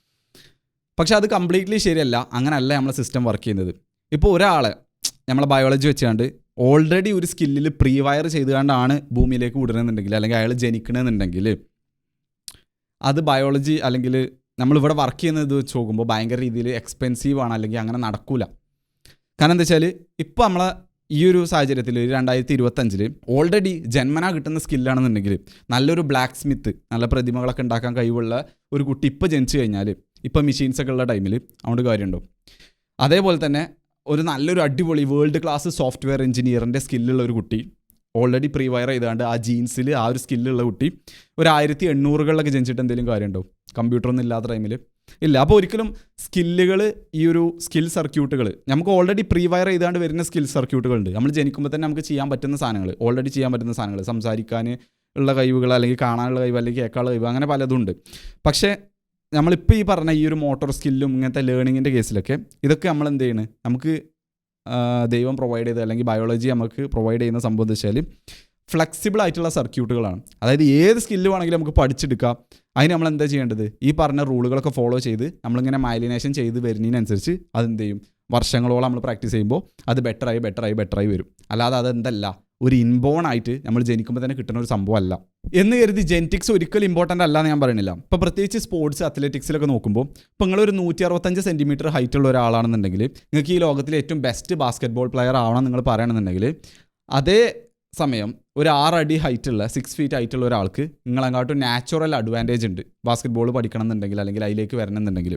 പക്ഷെ അത് കംപ്ലീറ്റ്ലി ശരിയല്ല, അങ്ങനെയല്ല നമ്മളെ സിസ്റ്റം വർക്ക് ചെയ്യുന്നത്. ഇപ്പോൾ ഒരാളെ നമ്മളെ ബയോളജി വെച്ചുകൊണ്ട് ഓൾറെഡി ഒരു സ്കില്ലിൽ പ്രീ വയർ ചെയ്തുകൊണ്ടാണ് ഭൂമിയിലേക്ക് വിടണമെന്നുണ്ടെങ്കിൽ അല്ലെങ്കിൽ അയാൾ ജനിക്കണമെന്നുണ്ടെങ്കിൽ അത് ബയോളജി അല്ലെങ്കിൽ നമ്മളിവിടെ വർക്ക് ചെയ്യുന്നത് വെച്ച് നോക്കുമ്പോൾ ഭയങ്കര രീതിയിൽ എക്സ്പെൻസീവ് ആണ്, അല്ലെങ്കിൽ അങ്ങനെ നടക്കൂല. കാരണം എന്താ വെച്ചാൽ ഇപ്പോൾ നമ്മളെ ഈ ഒരു സാഹചര്യത്തിൽ 2025 ഓൾറെഡി ജന്മനാ കിട്ടുന്ന സ്കില്ലാണെന്നുണ്ടെങ്കിൽ നല്ലൊരു ബ്ലാക്ക് സ്മിത്ത്, നല്ല പ്രതിമകളൊക്കെ ഉണ്ടാക്കാൻ കഴിവുള്ള ഒരു കുട്ടി ഇപ്പോൾ ജനിച്ചു കഴിഞ്ഞാൽ, ഇപ്പോൾ മെഷീൻസൊക്കെ ഉള്ള ടൈമിൽ അതുകൊണ്ട് കാര്യമുണ്ടോ. അതേപോലെ തന്നെ ഒരു നല്ലൊരു അടിപൊളി വേൾഡ് ക്ലാസ് സോഫ്റ്റ്വെയർ എഞ്ചിനീയറിൻ്റെ സ്കില്ലുള്ള ഒരു കുട്ടി ഓൾറെഡി പ്രീ വയർ ചെയ്താണ്ട് ആ ജീൻസിൽ ആ ഒരു സ്കില്ലുള്ള കുട്ടി ഒരു 1800-കളിലൊക്കെ ജനിച്ചിട്ട് എന്തെങ്കിലും കാര്യമുണ്ടോ, കമ്പ്യൂട്ടറൊന്നും ഇല്ലാത്ത ടൈമിൽ ഇല്ല. അപ്പോൾ ഒരിക്കലും സ്കില്ലുകൾ, ഈ ഒരു സ്കിൽ സർക്യൂട്ടുകൾ നമുക്ക് ഓൾറെഡി പ്രീ വയർ ചെയ്താണ്ട് വരുന്ന സ്കിൽ സർക്യൂട്ടുകളുണ്ട്. നമ്മൾ ജനിക്കുമ്പോൾ തന്നെ നമുക്ക് ചെയ്യാൻ പറ്റുന്ന സാധനങ്ങൾ, ഓൾറെഡി ചെയ്യാൻ പറ്റുന്ന സാധനങ്ങൾ, സംസാരിക്കാൻ ഉള്ള കഴിവുകൾ അല്ലെങ്കിൽ കാണാനുള്ള കഴിവ് അല്ലെങ്കിൽ കേൾക്കാനുള്ള കഴിവ്, അങ്ങനെ പലതും ഉണ്ട്. പക്ഷേ നമ്മളിപ്പോൾ ഈ പറഞ്ഞ ഈ ഒരു മോട്ടോർ സ്കില്ലും ഇങ്ങനത്തെ ലേണിങ്ങിൻ്റെ കേസിലൊക്കെ ഇതൊക്കെ നമ്മൾ എന്ത് ചെയ്യണ്, നമുക്ക് ദൈവം പ്രൊവൈഡ് ചെയ്ത് അല്ലെങ്കിൽ ബയോളജി നമുക്ക് പ്രൊവൈഡ് ചെയ്യുന്ന സംഭവം എന്ന് വെച്ചാൽ ഫ്ലെക്സിബിൾ ആയിട്ടുള്ള സർക്യൂട്ടുകളാണ്. അതായത് ഏത് സ്കില്ല് വേണമെങ്കിലും നമുക്ക് പഠിച്ചെടുക്കാം. അതിന് നമ്മൾ എന്താ ചെയ്യേണ്ടത്, ഈ പറഞ്ഞ റൂളുകളൊക്കെ ഫോളോ ചെയ്ത് നമ്മളിങ്ങനെ മൈലിനേഷൻ ചെയ്ത് വരുന്നതിനനുസരിച്ച് അതെന്ത് ചെയ്യും, വർഷങ്ങളോളം നമ്മൾ പ്രാക്ടീസ് ചെയ്യുമ്പോൾ അത് ബെറ്ററായി വരും. അല്ലാതെ അതെന്തല്ല ഒരു ഇൻബോൺ ആയിട്ട് നമ്മൾ ജനിക്കുമ്പോൾ തന്നെ കിട്ടുന്ന ഒരു സംഭവമല്ല എന്ന് കരുതി ജെനറ്റിക്സ് ഒരിക്കലും ഇമ്പോർട്ടൻ്റ് അല്ല എന്ന് ഞാൻ പറയുന്നില്ല. ഇപ്പോൾ പ്രത്യേകിച്ച് സ്പോർട്സ് അത്ലറ്റിക്സിലൊക്കെ നോക്കുമ്പോൾ ഇപ്പോൾ നിങ്ങളൊരു 165 സെൻറ്റിമീറ്റർ ഹൈറ്റുള്ള ഒരാളാണെന്നുണ്ടെങ്കിൽ നിങ്ങൾക്ക് ഈ ലോകത്തിലെ ഏറ്റവും ബെസ്റ്റ് ബാസ്കറ്റ് പ്ലെയർ ആവണം നിങ്ങൾ പറയുകയാണെന്നുണ്ടെങ്കിൽ, അതേ സമയം ഒരു 6 അടി ഹൈറ്റുള്ള 6 ഫീറ്റ് ഹൈറ്റുള്ള ഒരാൾക്ക് നിങ്ങളെങ്ങാട്ടും നാച്ചുറൽ അഡ്വാൻറ്റേജ് ഉണ്ട് ബാസ്കറ്റ് ബോൾ പഠിക്കണം എന്നുണ്ടെങ്കിൽ അല്ലെങ്കിൽ അതിലേക്ക് വരണം എന്നുണ്ടെങ്കിൽ.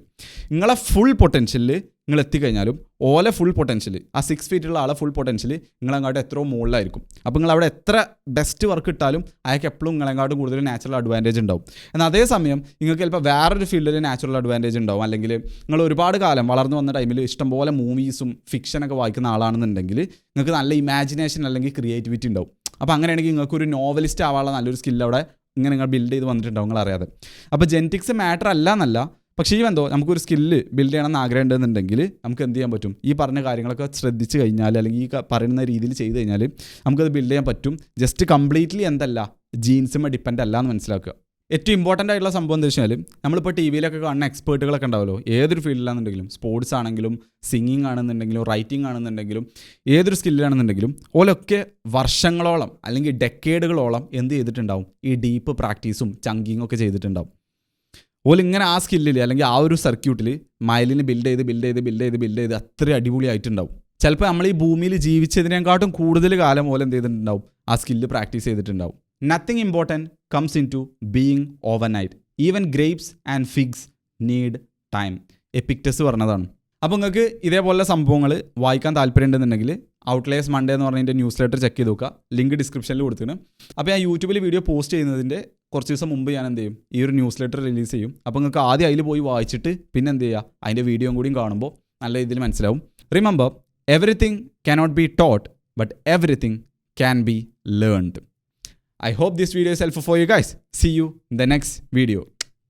നിങ്ങളെ ഫുൾ പൊട്ടൻഷ്യലിൽ നിങ്ങൾ എത്തിക്കഴിഞ്ഞാലും ഓലെ ഫുൾ പൊട്ടൻഷ്യൽ, ആ 6 ഫീറ്റുള്ള ആളെ ഫുൾ പൊട്ടൻഷ്യൽ നിങ്ങളെങ്ങാട്ടും എത്രയോ മുകളിലായിരിക്കും. അപ്പോൾ നിങ്ങൾ അവിടെ എത്ര ബെസ്റ്റ് വർക്ക് ഇട്ടാലും അയാൾക്ക് എപ്പോഴും നിങ്ങളെങ്ങാട്ടും കൂടുതൽ നാച്ചുറൽ അഡ്വാൻറ്റേജ് ഉണ്ടാവും. എന്നാൽ അതേസമയം നിങ്ങൾക്ക് ചിലപ്പോൾ വേറൊരു ഫീൽഡിൽ നാച്ചുറൽ അഡ്വാൻറ്റേജ് ഉണ്ടാവും, അല്ലെങ്കിൽ നിങ്ങൾ ഒരുപാട് കാലം വളർന്നു വന്ന ടൈമിൽ ഇഷ്ടംപോലെ മൂവീസും ഫിക്ഷനൊക്കെ വായിക്കുന്ന ആളാണെന്നുണ്ടെങ്കിൽ നിങ്ങൾക്ക് നല്ല ഇമാജിനേഷൻ അല്ലെങ്കിൽ ക്രിയേറ്റിവിറ്റി ഉണ്ടാവും. അപ്പോൾ അങ്ങനെയാണെങ്കിൽ നിങ്ങൾക്കൊരു നോവലിസ്റ്റ് ആവാനുള്ള നല്ലൊരു സ്കില്ല് അവിടെ ഇങ്ങനെ നിങ്ങൾ ബിൽഡ് ചെയ്ത് വന്നിട്ടുണ്ടാവും നിങ്ങൾ അറിയാതെ. അപ്പോൾ ജെനറ്റിക്സ് മാറ്റർ അല്ല എന്നല്ല, പക്ഷേ ഈ എന്തോ നമുക്കൊരു സ്കില്ല് ബിൽഡ് ചെയ്യണമെന്ന് ആഗ്രഹം ഉണ്ടെന്നുണ്ടെങ്കിൽ നമുക്ക് എന്ത് ചെയ്യാൻ പറ്റും, ഈ പറഞ്ഞ കാര്യങ്ങളൊക്കെ ശ്രദ്ധിച്ച് കഴിഞ്ഞാൽ അല്ലെങ്കിൽ ഈ പറയുന്ന രീതിയിൽ ചെയ്ത് കഴിഞ്ഞാൽ നമുക്കത് ബിൽഡ് ചെയ്യാൻ പറ്റും. ജസ്റ്റ് കംപ്ലീറ്റ്ലി എന്തല്ല, ജീൻസുമേ ഡിപ്പെൻഡ് അല്ല എന്ന് മനസ്സിലാക്കുക. ഏറ്റവും ഇമ്പോർട്ടൻ്റ് ആയിട്ടുള്ള സംഭവം എന്താ വെച്ചാൽ നമ്മളിപ്പോൾ ടി വിയിലൊക്കെ കാണുന്ന എക്സ്പേർട്ടുകളൊക്കെ ഉണ്ടാവുമല്ലോ, ഏതൊരു ഫീൽഡിലാണെന്നുണ്ടെങ്കിലും, സ്പോർട്സ് ആണെങ്കിലും സിംഗിങ് ആണെന്നുണ്ടെങ്കിലും റൈറ്റിംഗ് ആണെന്നുണ്ടെങ്കിലും ഏതൊരു സ്കില്ലാണെന്നുണ്ടെങ്കിലും ഓലൊക്കെ വർഷങ്ങളോളം അല്ലെങ്കിൽ ഡെക്കേഡുകളോളം എന്ത് ചെയ്തിട്ടുണ്ടാവും, ഈ ഡീപ്പ് പ്രാക്ടീസും ചങ്കിങ്ങും ഒക്കെ ചെയ്തിട്ടുണ്ടാവും. ഓലിങ്ങനെ ആ സ്കില്ലിൽ അല്ലെങ്കിൽ ആ ഒരു സർക്യൂട്ടിൽ മൈലിന് ബിൽഡ് ചെയ്ത് അത്ര അടിപൊളിയായിട്ടുണ്ടാവും. ചിലപ്പോൾ നമ്മൾ ഈ ഭൂമിയിൽ ജീവിച്ചതിനെക്കാട്ടും കൂടുതൽ കാലം പോലെ എന്ത് ചെയ്തിട്ടുണ്ടാവും, ആ സ്കില്ല് പ്രാക്ടീസ് ചെയ്തിട്ടുണ്ടാവും. Nothing important comes into being overnight. Even grapes and figs need time. Epictetus പറഞ്ഞതാണ്. അപ്പോൾ നിങ്ങൾക്ക് ഇതേപോലെ സംഭവങ്ങൾ വായിക്കാൻ താല്പര്യം ഉണ്ടെന്നുണ്ടെങ്കിൽ ഔട്ട്ലേഴ്സ് മൺഡേ എന്ന് പറഞ്ഞതിൻ്റെ ന്യൂസ് ലെറ്റർ ചെക്ക് ചെയ്ത് നോക്കുക. ലിങ്ക് ഡിസ്ക്രിപ്ഷനിൽ കൊടുത്തിട്ടുണ്ട്. അപ്പോൾ ഞാൻ യൂട്യൂബിൽ വീഡിയോ പോസ്റ്റ് ചെയ്യുന്നതിൻ്റെ കുറച്ച് ദിവസം മുമ്പ് ഞാൻ എന്ത് ചെയ്യും, ഈ ഒരു ന്യൂസ് ലെറ്റർ റിലീസ് ചെയ്യും. അപ്പോൾ നിങ്ങൾക്ക് ആദ്യം അതിൽ പോയി വായിച്ചിട്ട് പിന്നെ എന്ത് ചെയ്യുക, അതിൻ്റെ വീഡിയോയും കൂടിയും കാണുമ്പോൾ നല്ല രീതിയിൽ മനസ്സിലാവും. Remember, everything cannot be taught, but everything can be learned. I hope this video is helpful for you guys. See you in the next video.